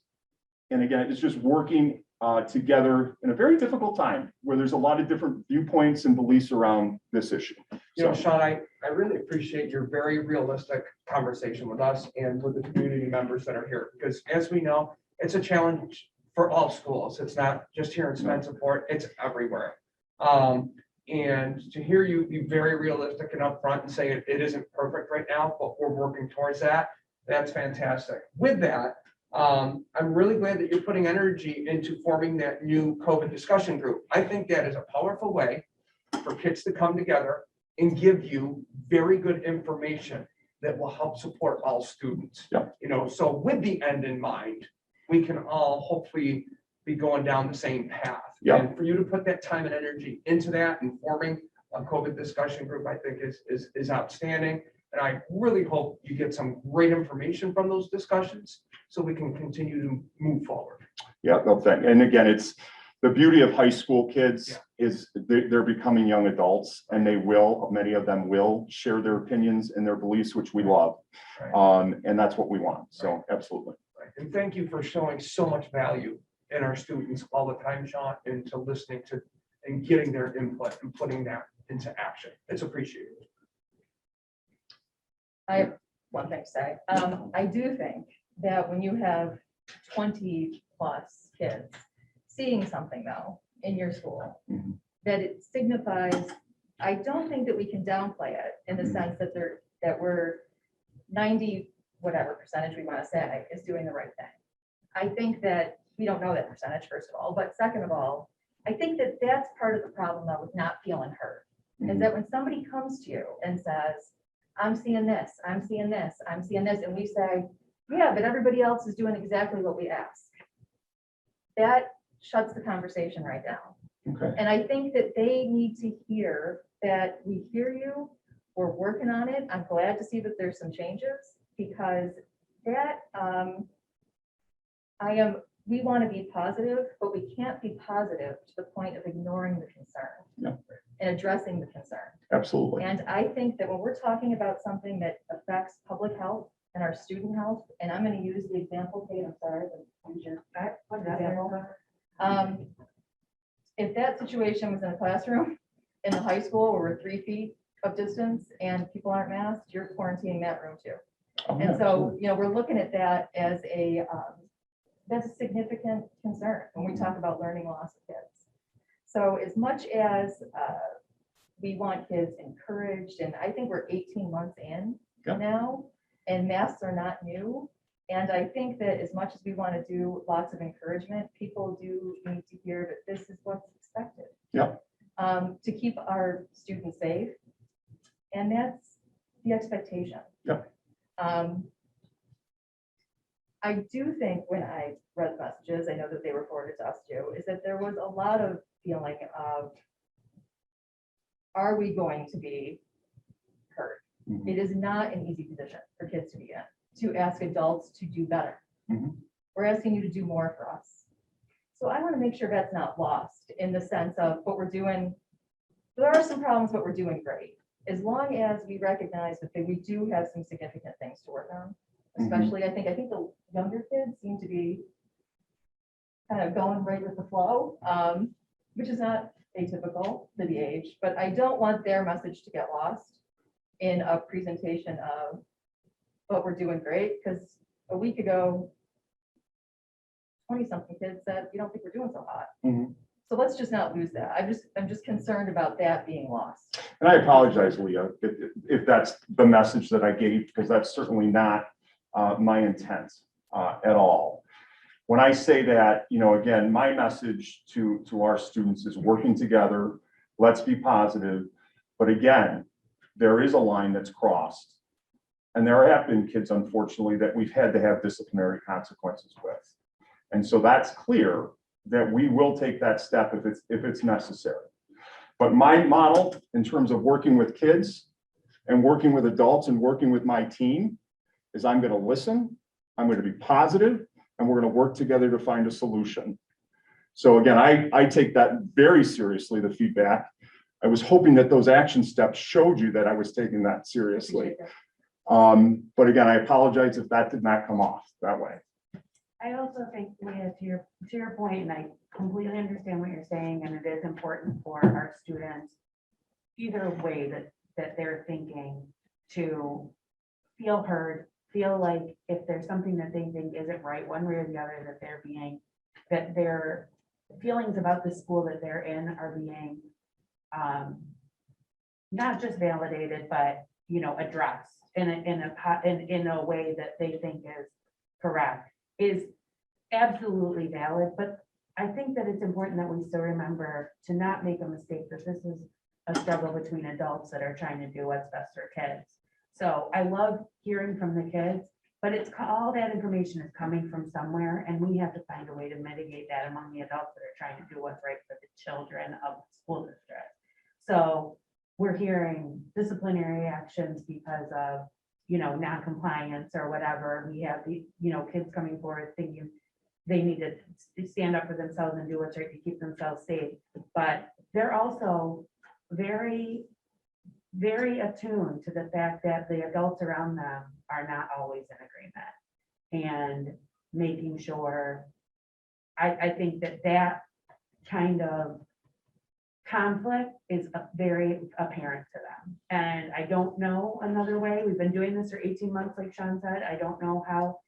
And again, it's just working together in a very difficult time where there's a lot of different viewpoints and beliefs around this issue. You know, So, Sean, I really appreciate your very realistic conversation with us and with the community members that are here, because as we know, it's a challenge for all schools. It's not just here in Spencerport, it's everywhere. And to hear you be very realistic and upfront and say it isn't perfect right now, but we're working towards that, that's fantastic. With that, I'm really glad that you're putting energy into forming that new COVID discussion group. I think that is a powerful way for kids to come together and give you very good information that will help support all students. Yeah. You know, so with the end in mind, we can all hopefully be going down the same path. Yeah. And for you to put that time and energy into that and forming a COVID discussion group, I think is outstanding. And I really hope you get some great information from those discussions so we can continue to move forward. yeah, no, thank, and again, it's the beauty of high school kids Yeah. is they're becoming young adults, and many of them will share their opinions and their beliefs, which we love. Right. And that's what we want. So absolutely. Right. And thank you for showing so much value in our students all the time, Sean, and to listening to and getting their input and putting that into action. It's appreciated. I have one thing to say. I do think that when you have 20+ kids seeing something though in your school, Mhm. that it signifies, I don't think that we can downplay it in the Mhm. sense that we're 90, whatever percentage we want to say is doing the right thing. I think that we don't know that percentage, first of all, but second of all, I think that that's part of the problem though with not feeling heard. Is Mhm. that when somebody comes to you and says, I'm seeing this, I'm seeing this, I'm seeing this, and we say, yeah, but everybody else is doing exactly what we ask. That shuts the conversation right down. Okay. And I think that they need to hear that we hear you, we're working on it. I'm glad to see that there's some changes because that, we want to be positive, but we can't be positive to the point of ignoring the concern. Yeah. And addressing the concern. Absolutely. And I think that when we're talking about something that affects public health and our student health, and I'm going to use the example, Kate, I'm sorry, but use your example. If that situation was in a classroom in the high school where we're 3 feet of distance and people aren't masked, you're quarantining that room too. Oh, And so, absolutely. you know, we're looking at that as that's a significant concern when we talk about learning loss of kids. So as much as we want kids encouraged, and I think we're 18 months in Yeah. now, and masks are not new. And I think that as much as we want to do lots of encouragement, people do need to hear that this is what's expected. Yeah. To keep our students safe. And that's the expectation. Yeah. I do think when I read the messages, I know that they were forwarded to us too, is that there was a lot of feeling of, are we going to be heard? Mhm. It is not an easy position for kids to be in, to ask adults to do better. Mhm. We're asking you to do more for us. So I want to make sure that's not lost in the sense of what we're doing. There are some problems, but we're doing great. As long as we recognize that we do have some significant things to work on, especially I think the younger kids seem to be kind of going right with the flow, which is not atypical for the age, but I don't want their message to get lost in a presentation of, but we're doing great, because a week ago, 20-something kids said, you don't think we're doing so hot. Mhm. So let's just not lose that. I'm just concerned about that being lost. And I apologize, Leah, if that's the message that I gave, because that's certainly not my intent at all. When I say that, you know, again, my message to our students is working together, let's be positive. But again, there is a line that's crossed. And there have been kids, unfortunately, that we've had to have disciplinary consequences with. And so that's clear that we will take that step if it's necessary. But my model in terms of working with kids and working with adults and working with my team is I'm going to listen, I'm going to be positive, and we're going to work together to find a solution. So again, I take that very seriously, the feedback. I was hoping that those action steps showed you that I was taking that seriously. Appreciate that. But again, I apologize if that did not come off that way. I also think, Leah, to your point, and I completely understand what you're saying, and it is important for our students, either way that they're thinking, to feel heard, feel like if there's something that they think isn't right, one way or the other, that their feelings about the school that they're in are being not just validated, but, you know, addressed in a way that they think is correct, is absolutely valid. But I think that it's important that we still remember to not make a mistake, that this is a struggle between adults that are trying to do what's best for kids. So I love hearing from the kids, but it's all that information is coming from somewhere, and we have to find a way to mitigate that among the adults that are trying to do what's right for the children of the school district. So we're hearing disciplinary actions because of, you know, non-compliance or whatever. We have the, you know, kids coming forward thinking they need to stand up for themselves and do what's right to keep themselves safe. But they're also very, very attuned to the fact that the adults around them are not always in agreement, and making sure, I think that kind of conflict is very apparent to them. And I don't know another way. We've been doing this for 18 months, like Sean said. I don't know how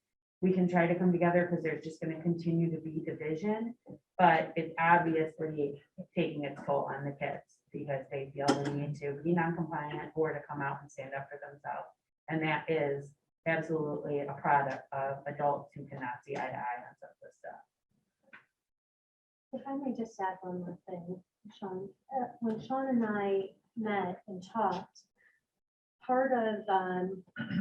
we can try to come together, because there's just going to continue to be division, but it's obviously taking its toll on the kids, because they feel the need to be non-compliant or to come out and stand up for themselves. And that is absolutely a product of adults who cannot see eye to eye on some of this stuff. If I may just add one more thing, Sean, when Sean and I met and talked, part of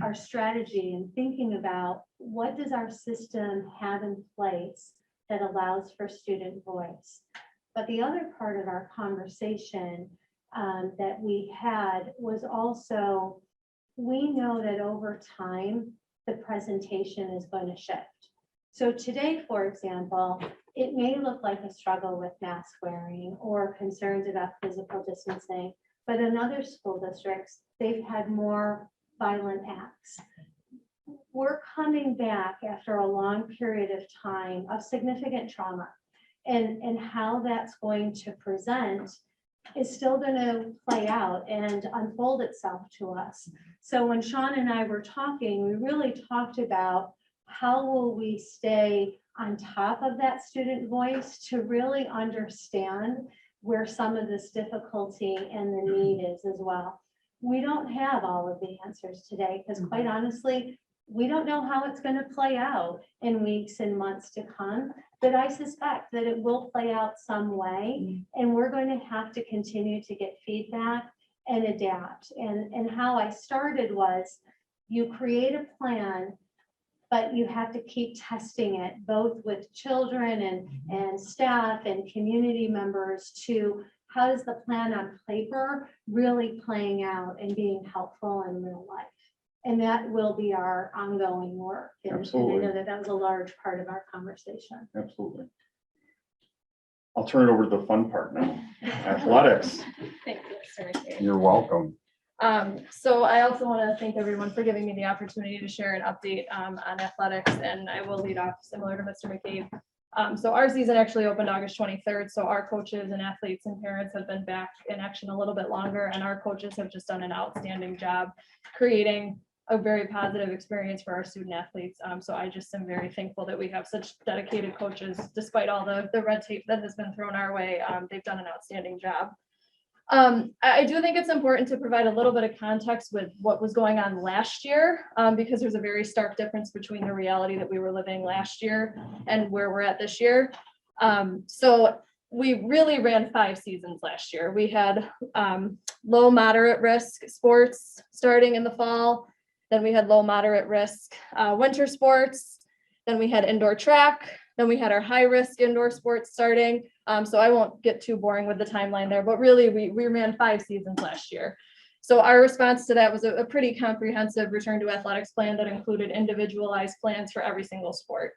our strategy and thinking about what does our system have in place that allows for student voice. But the other part of our conversation that we had was also, we know that over time, the presentation is going to shift. So today, for example, it may look like a struggle with mask wearing or concerns about physical distancing, but in other school districts, they've had more violent acts. We're coming back after a long period of time of significant trauma, and how that's going to present is still going to play out and unfold itself to us. So when Sean and I were talking, we really talked about how will we stay on top of that student voice to really understand where some of this difficulty and the need is as well. We don't have all of the answers today, because quite honestly, we don't know how it's going to play out in weeks and months to come, but I suspect that it will play out some way, and we're going to have to continue to get feedback and adapt. And how I started was, you create a plan, but you have to keep testing it, both with children and staff and community members, to how does the plan on paper really playing out and being helpful in real life. And that will be our ongoing work. And Absolutely. I know that was a large part of our conversation. Absolutely. I'll turn it over to the fun part now. Athletics. Thank you, Mr. McCabe. You're welcome. So I also want to thank everyone for giving me the opportunity to share an update on athletics, and I will lead off similar to Mr. McCabe. So our season actually opened August 23rd. So our coaches and athletes and parents have been back in action a little bit longer, and our coaches have just done an outstanding job creating a very positive experience for our student athletes. So I just am very thankful that we have such dedicated coaches, despite all the red tape that has been thrown our way. They've done an outstanding job. I do think it's important to provide a little bit of context with what was going on last year, because there's a very stark difference between the reality that we were living last year and where we're at this year. So we really ran 5 seasons last year. We had low, moderate risk sports starting in the fall. Then we had low, moderate risk winter sports. Then we had indoor track. Then we had our high risk indoor sports starting. So I won't get too boring with the timeline there, but really we ran 5 seasons last year. So our response to that was a pretty comprehensive return to athletics plan that included individualized plans for every single sport.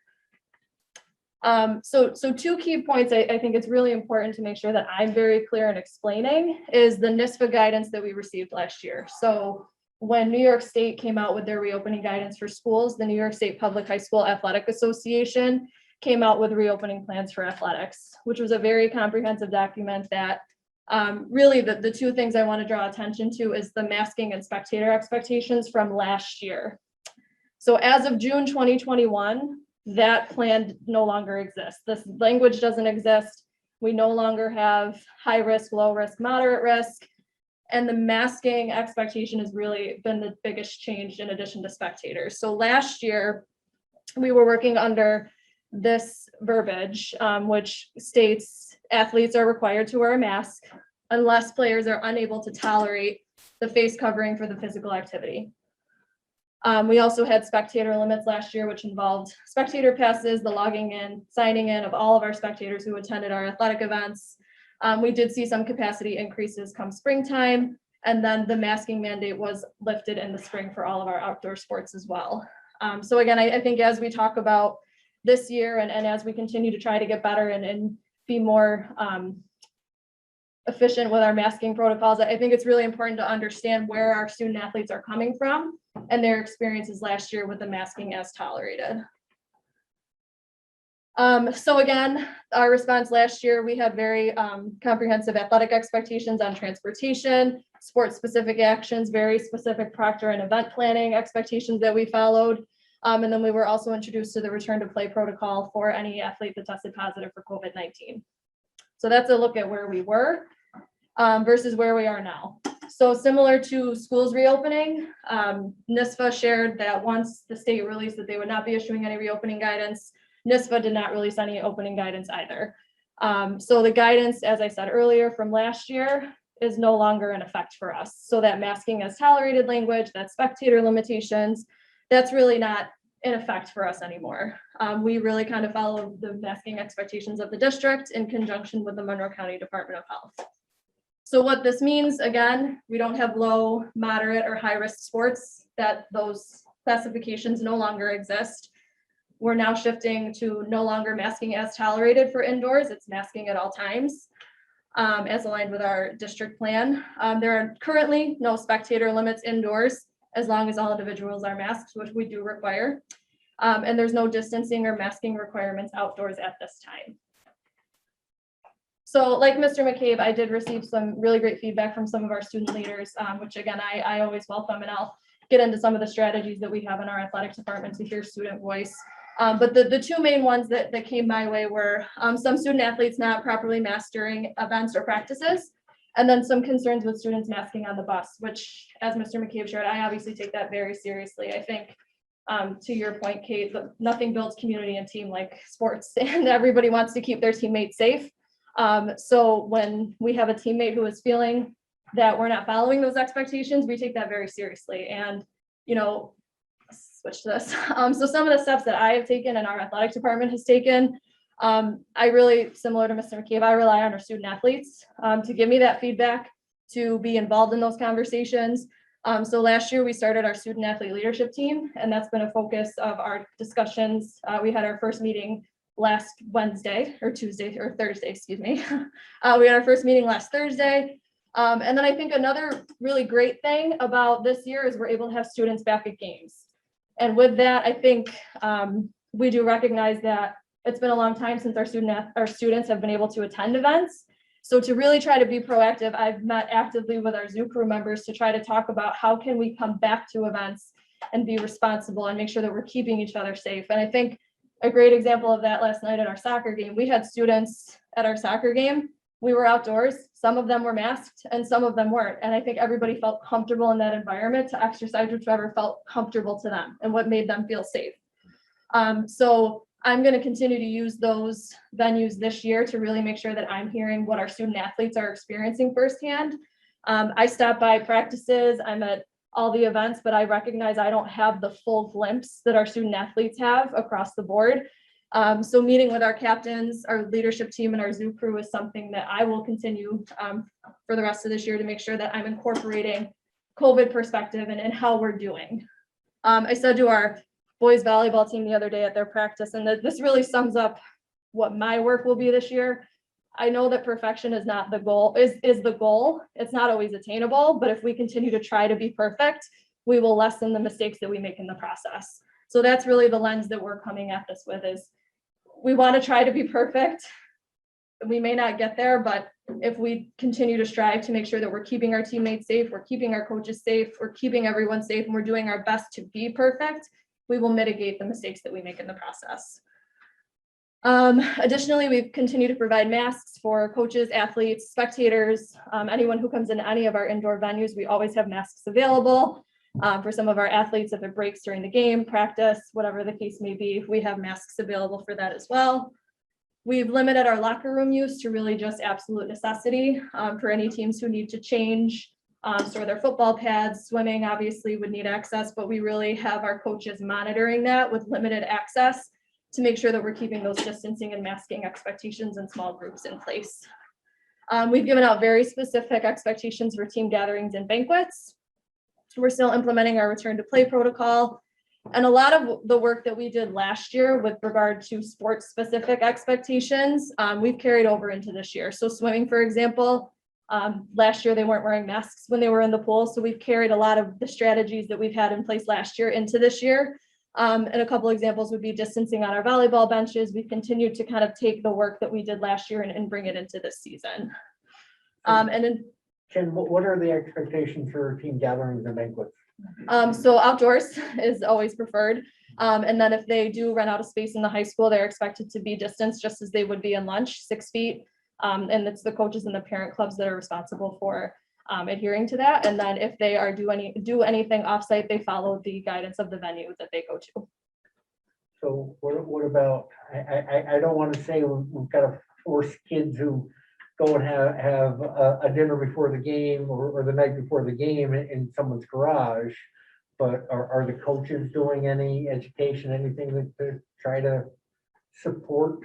So 2 key points I think it's really important to make sure that I'm very clear in explaining is the NISFA guidance that we received last year. So when New York State came out with their reopening guidance for schools, the New York State Public High School Athletic Association came out with reopening plans for athletics, which was a very comprehensive document that really the two things I want to draw attention to is the masking and spectator expectations from last year. So as of June 2021, that plan no longer exists. This language doesn't exist. We no longer have high risk, low risk, moderate risk. And the masking expectation has really been the biggest change in addition to spectators. So last year, we were working under this verbiage, which states athletes are required to wear a mask unless players are unable to tolerate the face covering for the physical activity. We also had spectator limits last year, which involved spectator passes, the logging in, signing in of all of our spectators who attended our athletic events. We did see some capacity increases come springtime, and then the masking mandate was lifted in the spring for all of our outdoor sports as well. So again, I think as we talk about this year and as we continue to try to get better and be more efficient with our masking protocols, I think it's really important to understand where our student athletes are coming from and their experiences last year with the masking as tolerated. So again, our response last year, we had very comprehensive athletic expectations on transportation, sport-specific actions, very specific proctor and event planning expectations that we followed. And then we were also introduced to the return to play protocol for any athlete that tested positive for COVID-19. So that's a look at where we were versus where we are now. So similar to schools reopening, NISFA shared that once the state released that they would not be issuing any reopening guidance, NISFA did not release any opening guidance either. So the guidance, as I said earlier, from last year is no longer in effect for us. So that masking as tolerated language, that spectator limitations, that's really not in effect for us anymore. We really kind of follow the masking expectations of the district in conjunction with the Monroe County Department of Health. So what this means, again, we don't have low, moderate, or high risk sports, that those classifications no longer exist. We're now shifting to no longer masking as tolerated for indoors. It's masking at all times, as aligned with our district plan. There are currently no spectator limits indoors as long as all individuals are masked, which we do require. And there's no distancing or masking requirements outdoors at this time. So like Mr. McCabe, I did receive some really great feedback from some of our student leaders, which again, I always welcome, and I'll get into some of the strategies that we have in our athletics department to hear student voice. But the two main ones that came my way were some student athletes not properly mastering events or practices, and then some concerns with students masking on the bus, which, as Mr. McCabe shared, I obviously take that very seriously. I think, to your point, Kate, nothing builds community and team like sports, and everybody wants to keep their teammates safe. So when we have a teammate who is feeling that we're not following those expectations, we take that very seriously. And, you know, switch to this. So some of the steps that I have taken and our athletic department has taken, I really, similar to Mr. McCabe, I rely on our student athletes to give me that feedback, to be involved in those conversations. So last year we started our student athlete leadership team, and that's been a focus of our discussions. We had our first meeting last Wednesday or Tuesday or Thursday, excuse me. We had our first meeting last Thursday. And then I think another really great thing about this year is we're able to have students back at games. And with that, I think we do recognize that it's been a long time since our students have been able to attend events. So to really try to be proactive, I've met actively with our zoo crew members to try to talk about how can we come back to events and be responsible and make sure that we're keeping each other safe. And I think a great example of that last night at our soccer game, we had students at our soccer game. We were outdoors. Some of them were masked and some of them weren't. And I think everybody felt comfortable in that environment to exercise whichever felt comfortable to them and what made them feel safe. So I'm going to continue to use those venues this year to really make sure that I'm hearing what our student athletes are experiencing firsthand. I stop by practices, I'm at all the events, but I recognize I don't have the full glimpse that our student athletes have across the board. So meeting with our captains, our leadership team, and our zoo crew is something that I will continue for the rest of this year to make sure that I'm incorporating COVID perspective and how we're doing. I said to our boys volleyball team the other day at their practice, and this really sums up what my work will be this year. I know that perfection is not the goal, is the goal. It's not always attainable, but if we continue to try to be perfect, we will lessen the mistakes that we make in the process. So that's really the lens that we're coming at this with, is we want to try to be perfect. We may not get there, but if we continue to strive to make sure that we're keeping our teammates safe, we're keeping our coaches safe, we're keeping everyone safe, and we're doing our best to be perfect, we will mitigate the mistakes that we make in the process. Additionally, we've continued to provide masks for coaches, athletes, spectators, anyone who comes in any of our indoor venues. We always have masks available. For some of our athletes, if it breaks during the game, practice, whatever the case may be, we have masks available for that as well. We've limited our locker room use to really just absolute necessity for any teams who need to change, store their football pads. Swimming obviously would need access, but we really have our coaches monitoring that with limited access to make sure that we're keeping those distancing and masking expectations in small groups in place. We've given out very specific expectations for team gatherings and banquets. We're still implementing our return to play protocol. And a lot of the work that we did last year with regard to sports specific expectations, we've carried over into this year. So swimming, for example, last year they weren't wearing masks when they were in the pool. So we've carried a lot of the strategies that we've had in place last year into this year. And a couple examples would be distancing on our volleyball benches. We've continued to kind of take the work that we did last year and bring it into this season. And then Jen, what are the expectations for team gatherings and banquets? so outdoors is always preferred. And then if they do run out of space in the high school, they're expected to be distanced just as they would be in lunch, 6 feet. And it's the coaches and the parent clubs that are responsible for adhering to that. And then if they are do anything offsite, they follow the guidance of the venue that they go to. So what about, I don't want to say we've got to force kids who go and have a dinner before the game or the night before the game in someone's garage, but are the coaches doing any education, anything to try to support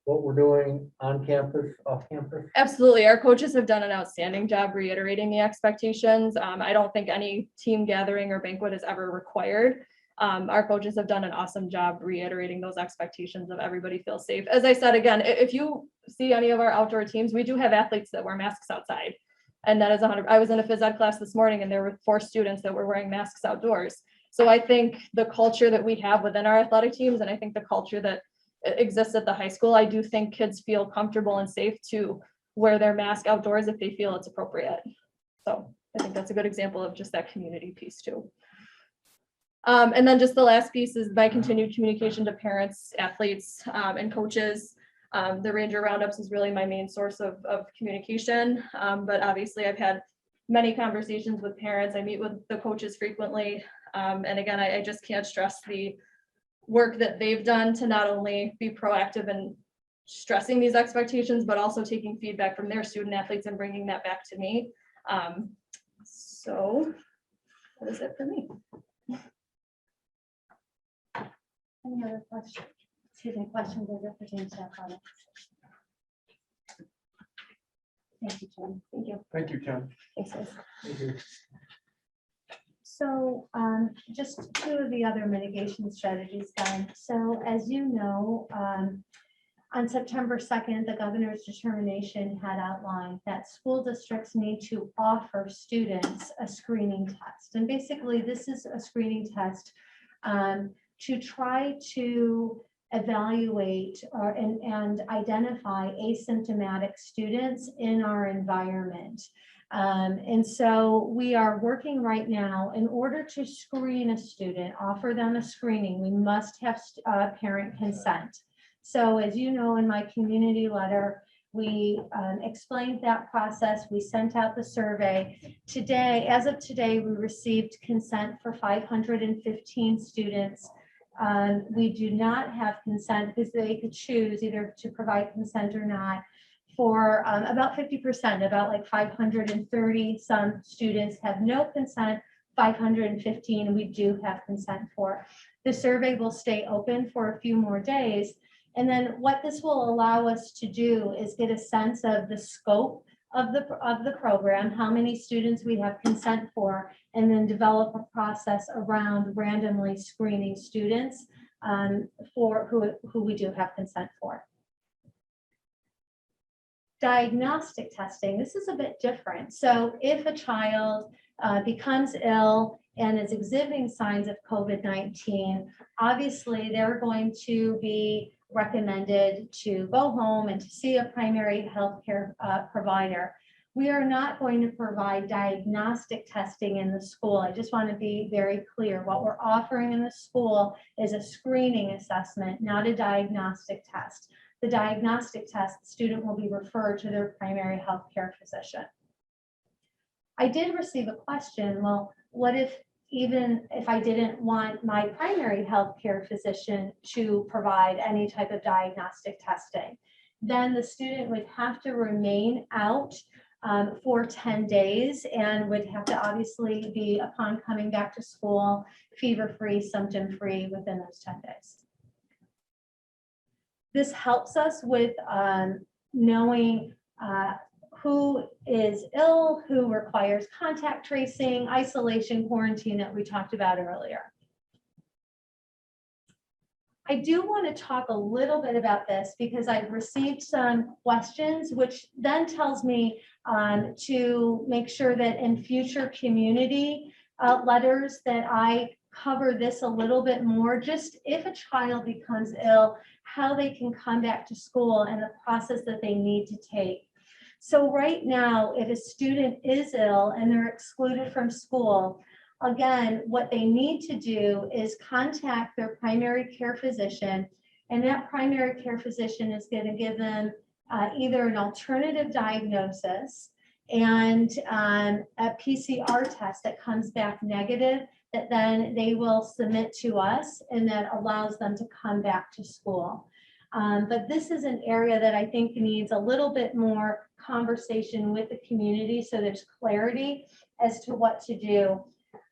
what we're doing on campus, off campus? Absolutely. Our coaches have done an outstanding job reiterating the expectations. I don't think any team gathering or banquet is ever required. Our coaches have done an awesome job reiterating those expectations of everybody feels safe. As I said, again, if you see any of our outdoor teams, we do have athletes that wear masks outside. And that is 100. I was in a phys ed class this morning and there were 4 students that were wearing masks outdoors. So I think the culture that we have within our athletic teams, and I think the culture that exists at the high school, I do think kids feel comfortable and safe to wear their mask outdoors if they feel it's appropriate. So I think that's a good example of just that community piece too. And then just the last piece is my continued communication to parents, athletes, and coaches. The Ranger Roundups is really my main source of communication. But obviously I've had many conversations with parents. I meet with the coaches frequently. And again, I just can't stress the work that they've done to not only be proactive in stressing these expectations, but also taking feedback from their student athletes and bringing that back to me. So that is it for me. Any other questions? Questions as it pertains to athletics? Thank you, Jen. Thank you. Thank you, Jen. Thanks, guys. So just 2 of the other mitigation strategies done. So as you know, on September 2nd, the governor's determination had outlined that school districts need to offer students a screening test. And basically this is a screening test to try to evaluate and identify asymptomatic students in our environment. And so we are working right now in order to screen a student, offer them a screening, we must have parent consent. So as you know, in my community letter, we explained that process. We sent out the survey. Today, as of today, we received consent for 515 students. We do not have consent because they could choose either to provide consent or not for about 50%, about like 530 some students have no consent, 515 we do have consent for. The survey will stay open for a few more days. And then what this will allow us to do is get a sense of the scope of the program, how many students we have consent for, and then develop a process around randomly screening students for who we do have consent for. Diagnostic testing, this is a bit different. So if a child becomes ill and is exhibiting signs of COVID-19, obviously they're going to be recommended to go home and to see a primary healthcare provider. We are not going to provide diagnostic testing in the school. I just want to be very clear. What we're offering in the school is a screening assessment, not a diagnostic test. The diagnostic test, the student will be referred to their primary healthcare physician. I did receive a question, well, what if even if I didn't want my primary healthcare physician to provide any type of diagnostic testing? Then the student would have to remain out for 10 days and would have to obviously be, upon coming back to school, fever-free, symptom-free within those 10 days. This helps us with knowing who is ill, who requires contact tracing, isolation, quarantine that we talked about earlier. I do want to talk a little bit about this because I've received some questions, which then tells me to make sure that in future community letters that I cover this a little bit more, just if a child becomes ill, how they can come back to school and the process that they need to take. So right now, if a student is ill and they're excluded from school, again, what they need to do is contact their primary care physician, and that primary care physician is going to give them either an alternative diagnosis and a PCR test that comes back negative that then they will submit to us, and that allows them to come back to school. But this is an area that I think needs a little bit more conversation with the community so there's clarity as to what to do.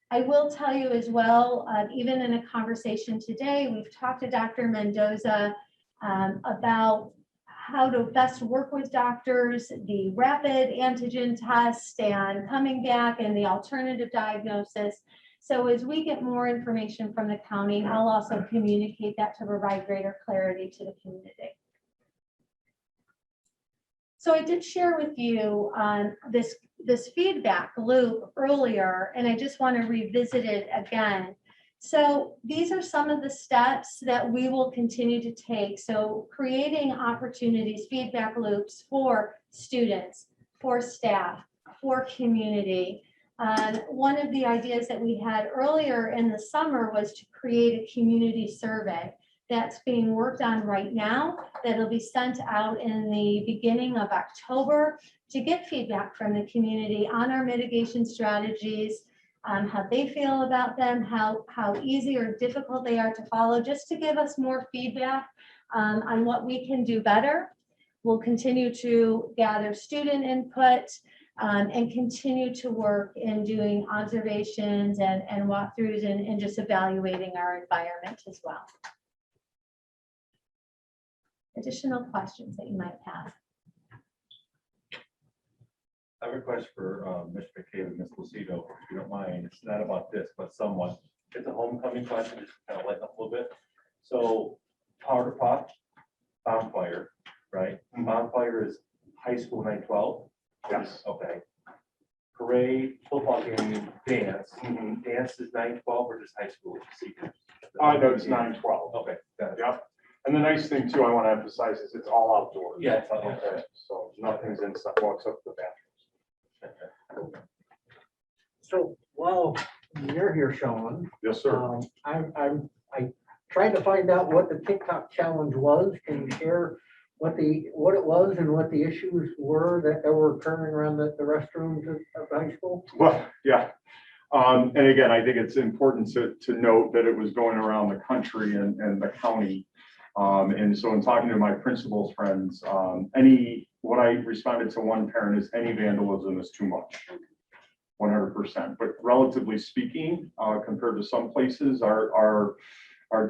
I will tell you as well, even in a conversation today, we've talked to Dr. Mendoza about how to best work with doctors, the rapid antigen test and coming back and the alternative diagnosis. So as we get more information from the county, I'll also communicate that to provide greater clarity to the community. So I did share with you this feedback loop earlier, and I just want to revisit it again. So these are some of the steps that we will continue to take. So creating opportunities, feedback loops for students, for staff, for community. One of the ideas that we had earlier in the summer was to create a community survey. That's being worked on right now. That'll be sent out in the beginning of October to get feedback from the community on our mitigation strategies, how they feel about them, how easy or difficult they are to follow, just to give us more feedback on what we can do better. We'll continue to gather student input and continue to work in doing observations and walkthroughs and just evaluating our environment as well. Additional questions that you might have? I have a question for Mr. McCabe and Ms. Lucido, if you don't mind. It's not about this, but somewhat. It's a homecoming question, just kind of lighten up a little bit. So powder puff, bonfire, right? Bonfire is high school 9/12. Yes. Okay. Parade, football game, dance. Dance is 9/12 or just high school? No, it's 9/12. Okay. got it. Yep. And the nice thing too, I want to emphasize is it's all outdoors. Yeah. it's Okay, okay. so nothing's inside, well, except the bathrooms. So while you're here, Sean, Yes, sir. I tried to find out what the TikTok challenge was. Can you share what it was and what the issues were that were occurring around the restrooms of high school? Well, yeah. And again, I think it's important to note that it was going around the country and the county. And so in talking to my principal's friends, what I responded to one parent is any vandalism is too much. 100%, but relatively speaking, compared to some places, our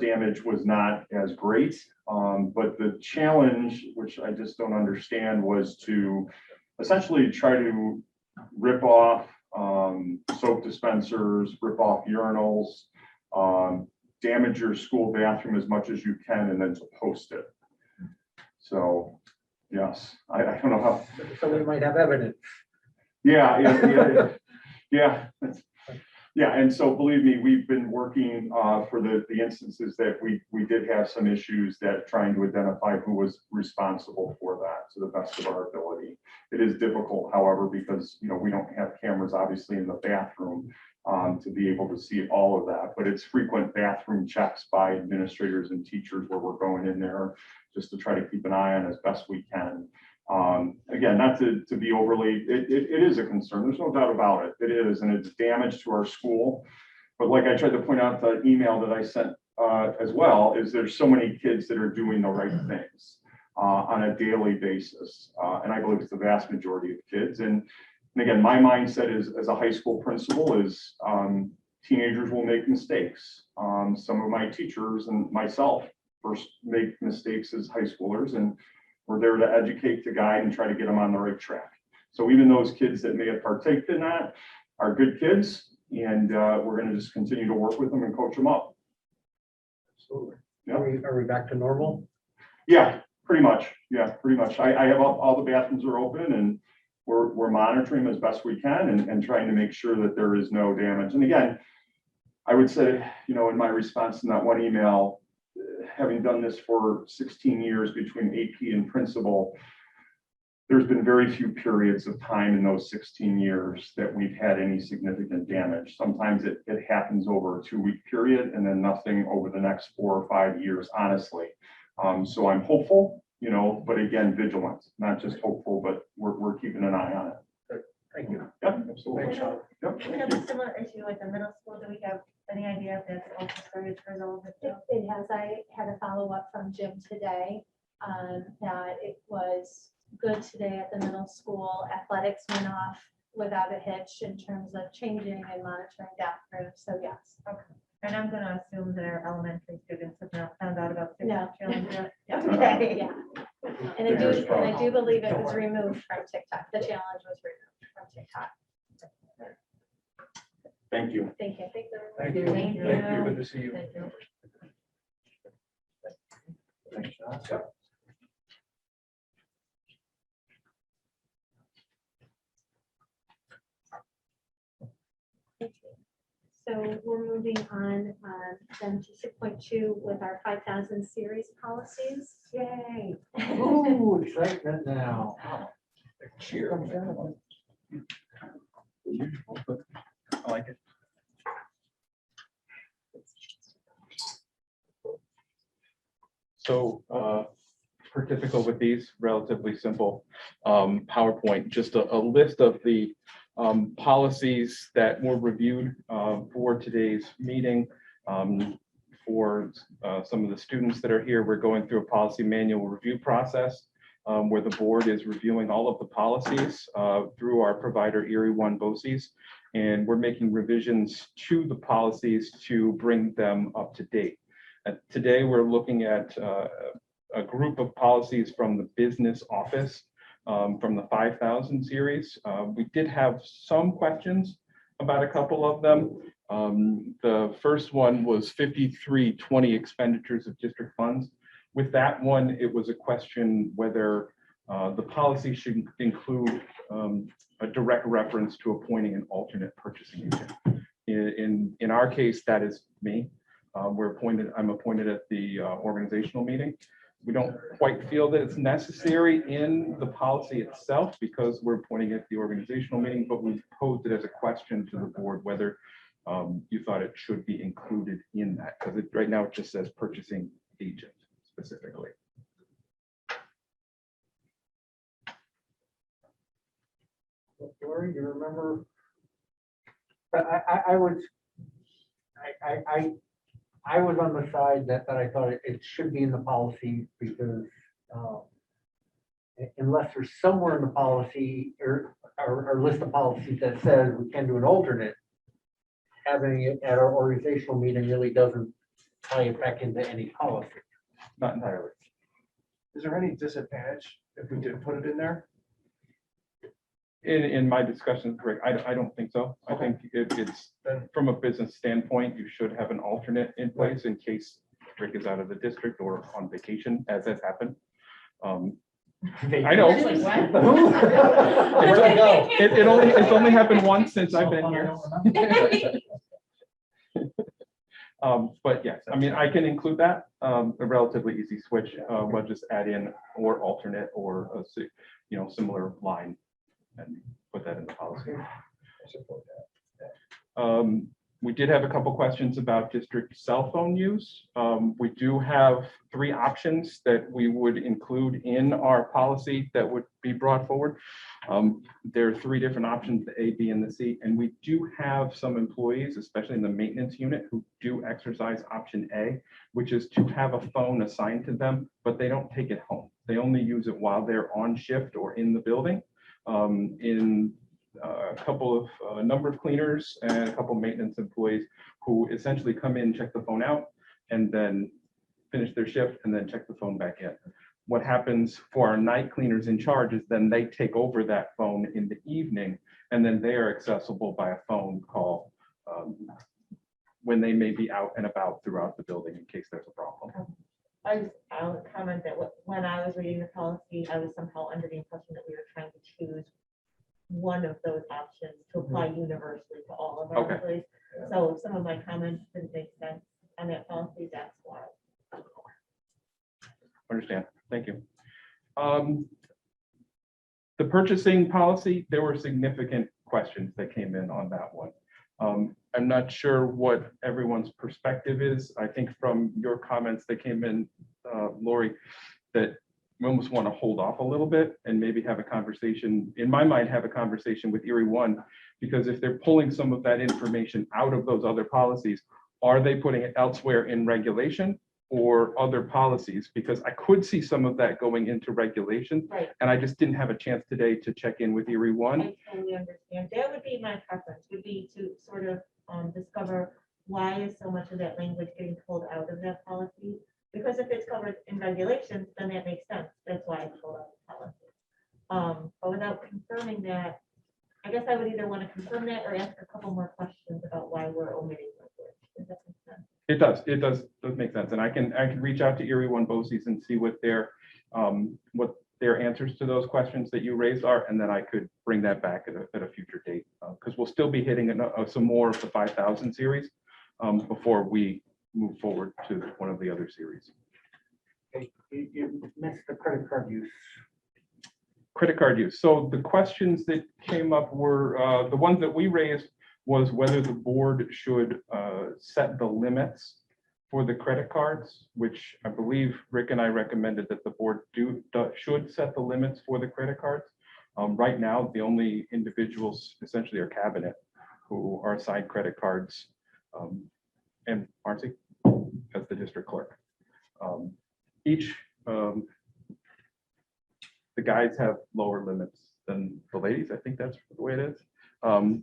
damage was not as great. But the challenge, which I just don't understand, was to essentially try to rip off soap dispensers, rip off urinals, damage your school bathroom as much as you can, and then to post it. So, yes, I don't know how. So we might have evidence. Yeah, Yeah. Yeah, and so believe me, we've been working for the instances that we did have some issues that trying to identify who was responsible for that to the best of our ability. It is difficult, however, because, you know, we don't have cameras obviously in the bathroom to be able to see all of that, but it's frequent bathroom checks by administrators and teachers where we're going in there just to try to keep an eye on as best we can. Again, not to be overly, it is a concern. There's no doubt about it. It is, and it's damage to our school. But like I tried to point out the email that I sent as well, is there's so many kids that are doing the right things on a daily basis. And I believe it's the vast majority of kids. And again, my mindset is as a high school principal is teenagers will make mistakes. Some of my teachers and myself first make mistakes as high schoolers, and we're there to educate, to guide, and try to get them on the right track. So even those kids that may have partaked in that are good kids, and we're going to just continue to work with them and coach them up. Absolutely. Yeah. Are we back to normal? Yeah, pretty much. Yeah, pretty much. I have all the bathrooms are open, and we're monitoring them as best we can and trying to make sure that there is no damage. And again, I would say, you know, in my response to that one email, having done this for 16 years between AP and principal, there's been very few periods of time in those 16 years that we've had any significant damage. Sometimes it happens over a 2-week period and then nothing over the next 4 or 5 years, honestly. So I'm hopeful, you know, but again, vigilant, not just hopeful, but we're keeping an eye on it. Thank you. Yep, absolutely. Thanks, Sean. Yep. We have a similar issue at the middle school. Do we have any idea if that's also started to resolve it? It has, I had a follow-up from Jim today, that it was good today at the middle school. Athletics went off without a hitch in terms of changing and monitoring bathrooms, so yes. Okay. And I'm gonna assume that our elementary students have not found out about No. TikTok challenge yet. Okay, yeah. And Fingers I do believe it was removed from TikTok. The challenge was removed from TikTok. Thank you. Thank you. Thank you. Thank you. Thank you. Good to see you. Thank you. Thanks, Sean. So we're moving on then to 6.2 with our 5,000 series policies. Yay. Ooh, excitement now. Cheer. I like it. So per typical with these, relatively simple PowerPoint, just a list of the policies that were reviewed for today's meeting. For some of the students that are here, we're going through a policy manual review process where the board is reviewing all of the policies through our provider Erie One BOCES. And we're making revisions to the policies to bring them up to date. Today, we're looking at a group of policies from the business office from the 5,000 series. We did have some questions about a couple of them. The first one was 5320 expenditures of district funds. With that one, it was a question whether the policy should include a direct reference to appointing an alternate purchasing agent. In our case, that is me. I'm appointed at the organizational meeting. We don't quite feel that it's necessary in the policy itself because we're appointing at the organizational meeting, but we posed it as a question to the board whether you thought it should be included in that, because right now it just says purchasing agent specifically. Lori, do you remember? I was on the side that I thought it should be in the policy because unless there's somewhere in the policy or list of policies that says we can do an alternate, having it at our organizational meeting really doesn't tie it back into any policy. Not entirely. Is there any disadvantage if we did put it in there? In my discussion, Greg, I don't think so. I think it's from a business standpoint, you should have an alternate in place in case Rick is out of the district or on vacation, as has happened. I know. Where'd it go? It's only happened once since I've been here. But yes, I mean, I can include that, a relatively easy switch. We'll just add in or alternate or similar line and put that in the policy. We did have a couple questions about district cell phone use. We do have 3 options that we would include in our policy that would be brought forward. There are 3 different options, the A, B, and the C, and we do have some employees, especially in the maintenance unit, who do exercise option A, which is to have a phone assigned to them, but they don't take it home. They only use it while they're on shift or in the building. A number of cleaners and a couple of maintenance employees who essentially come in, check the phone out, and then finish their shift and then check the phone back in. What happens for our night cleaners in charge is then they take over that phone in the evening, and then they are accessible by a phone call when they may be out and about throughout the building in case there's a problem. I'll comment that when I was reading the policy, I was somehow under the impression that we were trying to choose one of those options to apply universally to all of our Okay. employees. So some of my comments didn't make sense on that policy, that's why. Understand. Thank you. The purchasing policy, there were significant questions that came in on that one. I'm not sure what everyone's perspective is. I think from your comments that came in, Lori, that we almost want to hold off a little bit and maybe have a conversation, in my mind, have a conversation with Erie One, because if they're pulling some of that information out of those other policies, are they putting it elsewhere in regulation or other policies? Because I could see some of that going into regulation, Right. and I just didn't have a chance today to check in with Erie One. I totally understand. That would be my preference, would be to sort of discover why is so much of that language getting pulled out of that policy? Because if it's covered in regulations, then that makes sense. That's why it's pulled out of the policy. But without confirming that, I guess I would either want to confirm that or ask a couple more questions about why we're omitting language. Does that make sense? It does make sense. And I can reach out to Erie One BOCES and see what their answers to those questions that you raised are, and then I could bring that back at a future date. Because we'll still be hitting some more of the 5,000 series before we move forward to one of the other series. Okay, you missed the credit card use. Credit card use. So the questions that came up were, the ones that we raised was whether the board should set the limits for the credit cards, which I believe Rick and I recommended that the board should set the limits for the credit cards. Right now, the only individuals essentially are cabinet who are assigned credit cards, and Marcy as the district clerk. The guys have lower limits than the ladies. I think that's the way it is.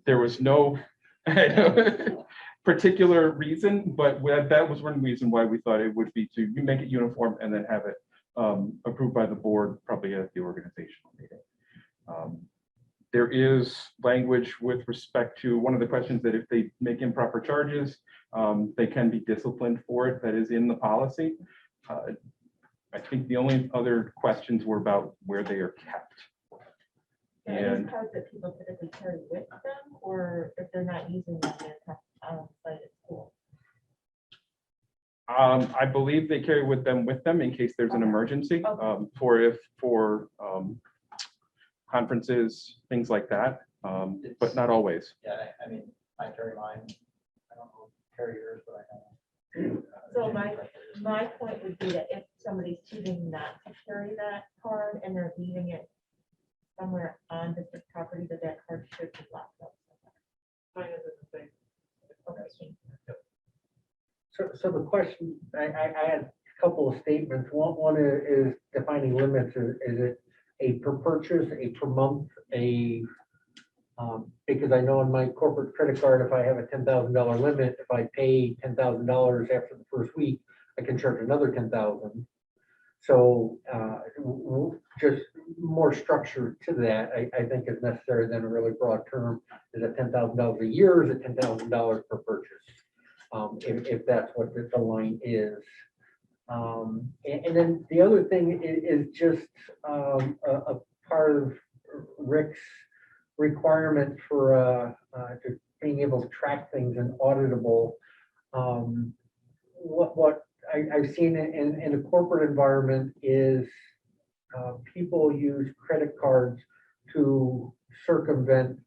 There was no particular reason, but that was one reason why we thought it would be to make it uniform and then have it approved by the board, probably at the organizational meeting. There is language with respect to one of the questions that if they make improper charges, they can be disciplined for it. That is in the policy. I think the only other questions were about where they are kept. And And cards that people typically carry with them, or if they're not using them, they're kept outside at school. I believe they carry with them in case there's an emergency, Okay. for conferences, things like that, but not always. Yeah, I mean, I carry mine. I don't know, carry yours, but I know. So my point would be that if somebody's choosing not to carry that card and they're leaving it somewhere on district property, that card should be locked up. Okay. So the question, I had a couple of statements. One is defining limits. Is it a per purchase, a per month, because I know on my corporate credit card, if I have a $10,000 limit, if I pay $10,000 after the first week, I can charge another $10,000. So just more structure to that, I think is necessary than a really broad term. Is it $10,000 a year? Is it $10,000 per purchase? If that's what the line is. And then the other thing is just a part of Rick's requirement for to being able to track things and auditable. What I've seen in a corporate environment is people use credit cards to circumvent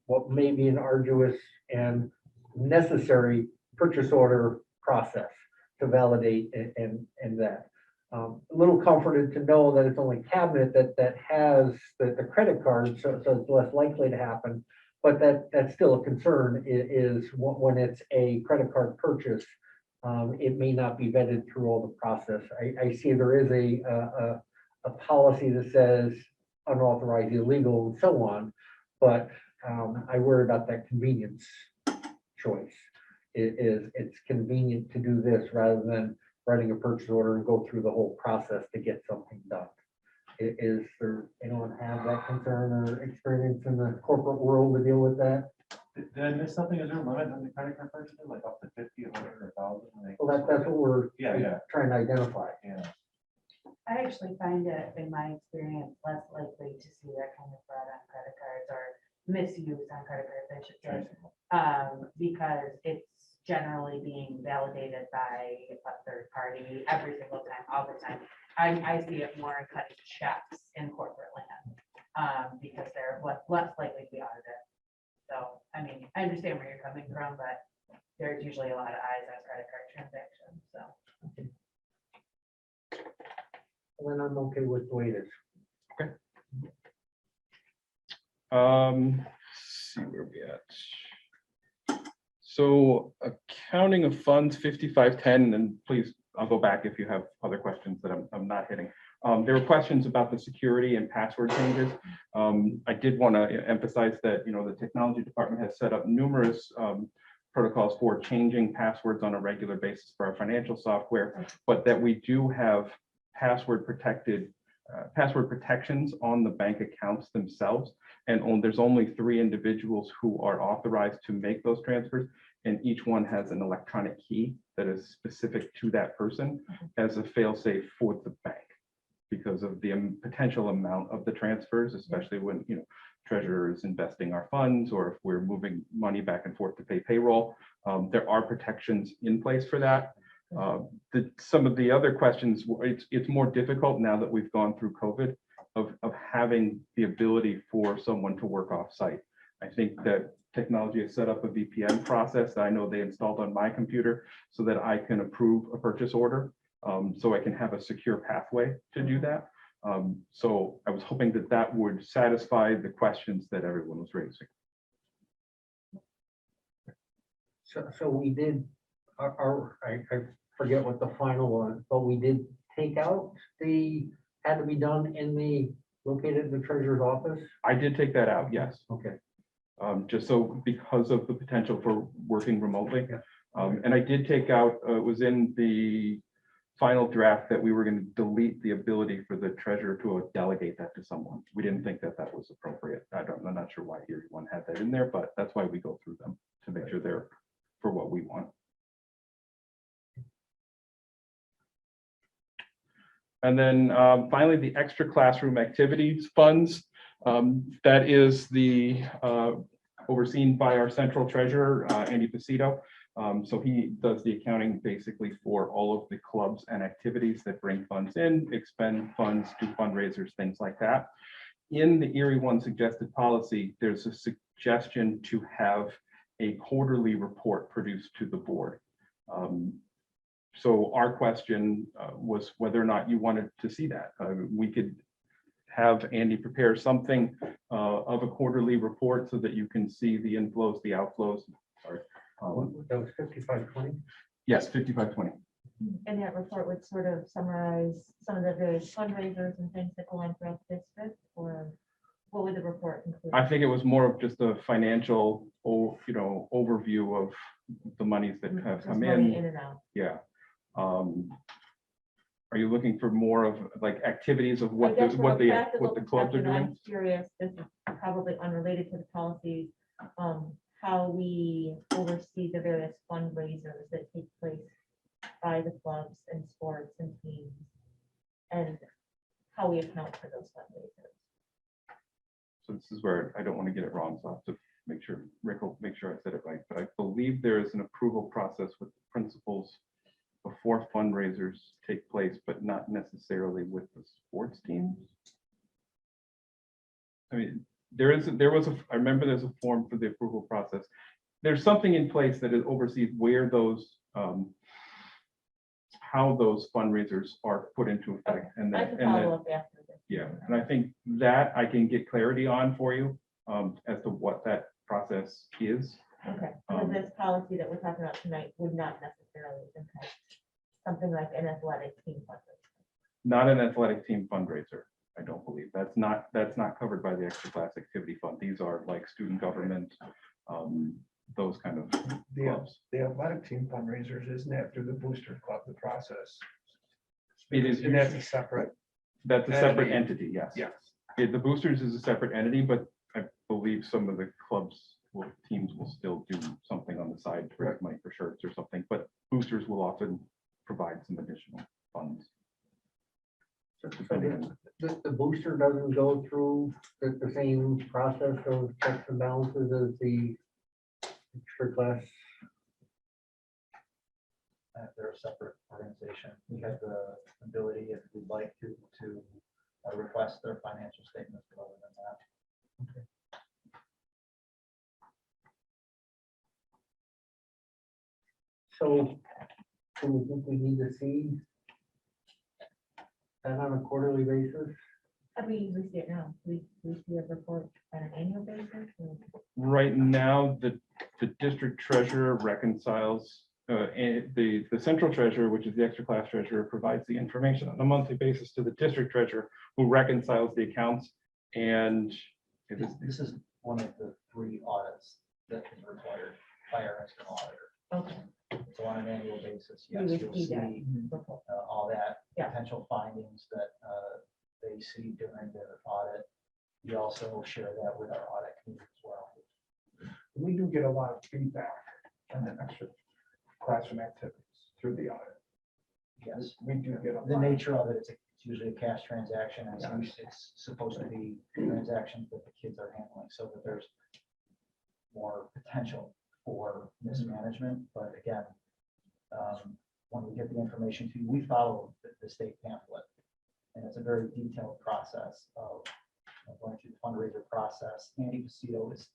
what may be an arduous and necessary purchase order process to validate and that. A little comforted to know that it's only cabinet that has the credit card, so it's less likely to happen. But that's still a concern is when it's a credit card purchase, it may not be vetted through all the process. I see there is a policy that says unauthorized, illegal, and so on, but I worry about that convenience choice. It's convenient to do this rather than writing a purchase order and go through the whole process to get something done. Is there anyone have that concern or experience in the corporate world to deal with that? Did I miss something? Is there a limit on the credit card purchases, like up to 50, 100, or 1,000? Well, that's what we're Yeah. trying to identify. Yeah. I actually find it, in my experience, less likely to see that kind of fraud on credit cards or misuse on credit cards, I should say. Because it's generally being validated by a third party every single time, all the time. I see it more in cutting checks in corporate land, because they're less likely to be audited. So, I mean, I understand where you're coming from, but there's usually a lot of eyes on credit card transactions, so. And then I'm okay with the way it is. Let's see where we at. So accounting of funds 5510, and please, I'll go back if you have other questions that I'm not hitting. There were questions about the security and password changes. I did want to emphasize that, the technology department has set up numerous protocols for changing passwords on a regular basis for our financial software, but that we do have password protections on the bank accounts themselves. And there's only 3 individuals who are authorized to make those transfers. And each one has an electronic key that is specific to that person as a fail-safe for the bank because of the potential amount of the transfers, especially when, treasurer is investing our funds or if we're moving money back and forth to pay payroll. There are protections in place for that. Some of the other questions, it's more difficult now that we've gone through COVID of having the ability for someone to work off site. I think that technology has set up a VPN process that I know they installed on my computer so that I can approve a purchase order. So I can have a secure pathway to do that. So I was hoping that would satisfy the questions that everyone was raising. So we did, I forget what the final was, but we did take out had to be done located in the treasurer's office? I did take that out, yes. Okay. Just so because of the potential for working remotely. And I did take out, it was in the final draft that we were going to delete the ability for the treasurer to delegate that to someone. We didn't think that was appropriate. I'm not sure why everyone had that in there, but that's why we go through them to make sure they're for what we want. And then finally, the extra classroom activities funds. That is the overseen by our central treasurer, Andy Pacito. So he does the accounting basically for all of the clubs and activities that bring funds in, expend funds, do fundraisers, things like that. In the Erie One suggested policy, there's a suggestion to have a quarterly report produced to the board. So our question was whether or not you wanted to see that. We could have Andy prepare something of a quarterly report so that you can see the inflows, the outflows. Sorry. That was 5520? Yes, 5520. And that report would sort of summarize some of the various fundraisers and things that go on throughout the district, or what would the report include? I think it was more of just a financial, overview of the monies that have come Money in. and out. Yeah. Are you looking for more of like activities of what I guess from a the practical clubs are perspective, doing? I'm curious, this is probably unrelated to the policies, how we oversee the various fundraisers that take place by the clubs and sports and teams and how we account for those fundraisers. So this is where I don't want to get it wrong, so I have to make sure, Rick will make sure I said it right, but I believe there is an approval process with principals before fundraisers take place, but not necessarily with the sports teams. I mean, I remember there's a form for the approval process. There's something in place that it oversees where those, how those fundraisers are put into effect. And I then, can follow up after this. yeah, and I think that I can get clarity on for you as to what that process is. Okay, so this policy that we're talking about tonight would not necessarily impact something like an athletic team fundraiser. Not an athletic team fundraiser, I don't believe. That's not covered by the extra class activity fund. These are like student government, those kind of clubs. The athletic team fundraisers, isn't that through the booster club, the process? It is, And that's a separate. that's a separate entity, yes. Yes. The boosters is a separate entity, but I believe some of the clubs teams will still do something on the side to raise money for shirts or something, but boosters will often provide some additional funds. So the booster doesn't go through the same process of checks and balances as the extra class. They're a separate organization. We have the ability, if we'd like to request their financial statements, but other than that. So do we think we need to see that on a quarterly basis? How do we usually see it now? We see a report on an annual basis? Or- Right now, the district treasurer reconciles, and the central treasurer, which is the extra class treasurer, provides the information on a monthly basis to the district treasurer, who reconciles the accounts. And it is, This is one of the 3 audits that is required by our external auditor. Okay. So on an annual basis, We yes, would you'll see see that report. all that Yeah. potential findings that they see during their audit. We also share that with our audit committee as well. We do get a lot of feedback on the extra classroom activities through the audit. Yes, We do get a the lot. nature of it, it's usually a cash transaction, and it's supposed to be transactions that the kids are handling, so that there's more potential for mismanagement. But again, when we get the information to you, we follow the state pamphlet, and it's a very detailed process of going through the fundraiser process. Andy Pacito is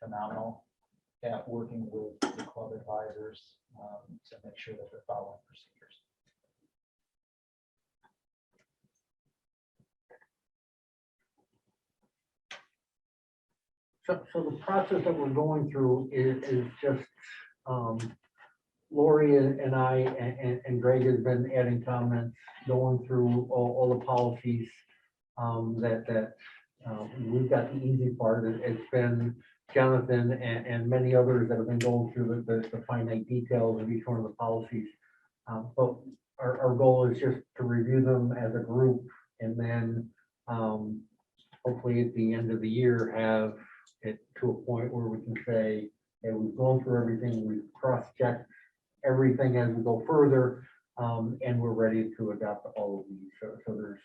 phenomenal at working with the club advisors to make sure that they're following procedures. So the process that we're going through is just, Lori and I and Greg has been adding comments, going through all the policies that we've got the easy part. It's been Jonathan and many others that have been going through the finite details of each one of the policies. But our goal is just to review them as a group, and then hopefully at the end of the year have it to a point where we can say, hey, we've gone through everything, we've cross-checked everything as we go further, and we're ready to adopt all of these. So there's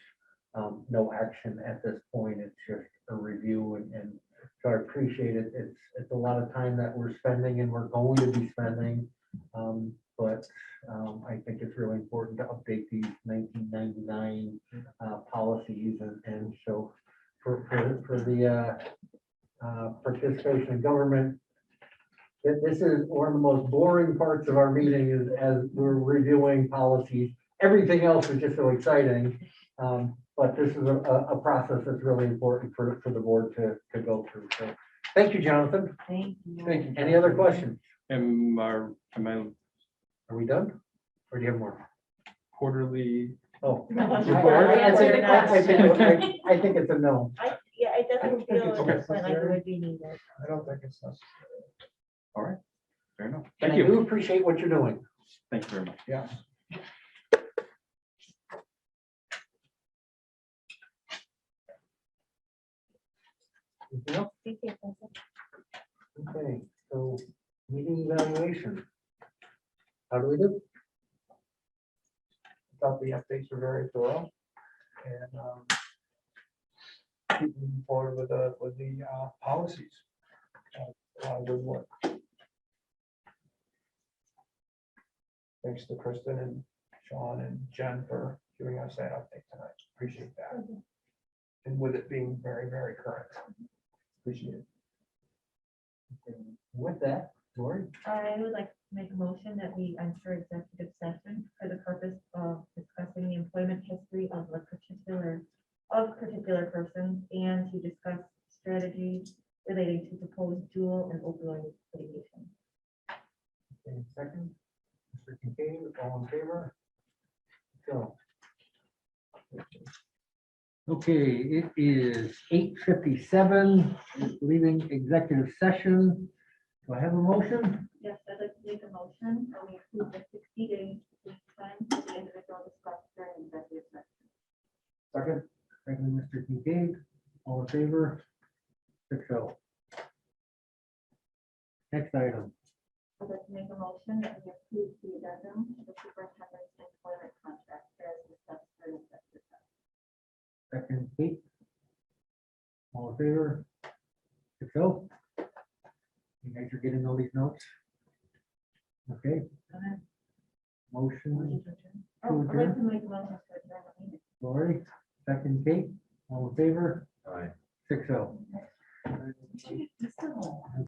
no action at this point. It's just a review, and so I appreciate it. It's a lot of time that we're spending and we're going to be spending. But I think it's really important to update these 1999 policies, and so for the participation in government, this is one of the most boring parts of our meeting, is as we're reviewing policies. Everything else is just so exciting, but this is a process that's really important for the board to go through. So thank you, Jonathan. Thank you. Thank you. Any other questions? am I Are we done? Or do you have more? quarterly? Oh. No, I think it's a no. Yeah, it doesn't feel at Okay. this point like it would be needed. I don't think it's necessary. All right, fair enough. And Thank I you. do appreciate what you're doing. Thank you very much. Yes. Anything else? Thank you, Spencer. Okay, so meeting evaluation. How do we do? thought the updates were very thorough. And keep moving forward with the policies. A lot of good work. Thanks to Kristen and Sean and Jen for giving us that update tonight. Appreciate that. And with it being very, very current. Appreciate it. With that, Lori? I would like to make a motion that we enter executive session for the purpose of discussing the employment history of particular persons and to discuss strategies relating to proposed dual and opioid litigation. Okay, second, Mr. Kincaid, all in favor? So. Okay, it is 8:57, leaving executive session. Do I have a motion? Yes, I'd like to make a motion that we approve the 60 days time for the individual discussed during executive session. Second. Second, Mr. Kincaid, all in favor? 6-0. Next item. I'd like to make a motion that we approve the addendum to the superintendent's employment contract as discussed during executive session. Second, Kate. All in favor? 6-0. You guys are getting all these notes? Okay. Motion, Oh, I'd like to make a motion to adjourn the meeting. Lori, second, Kate, all in favor? Aye. 6-0.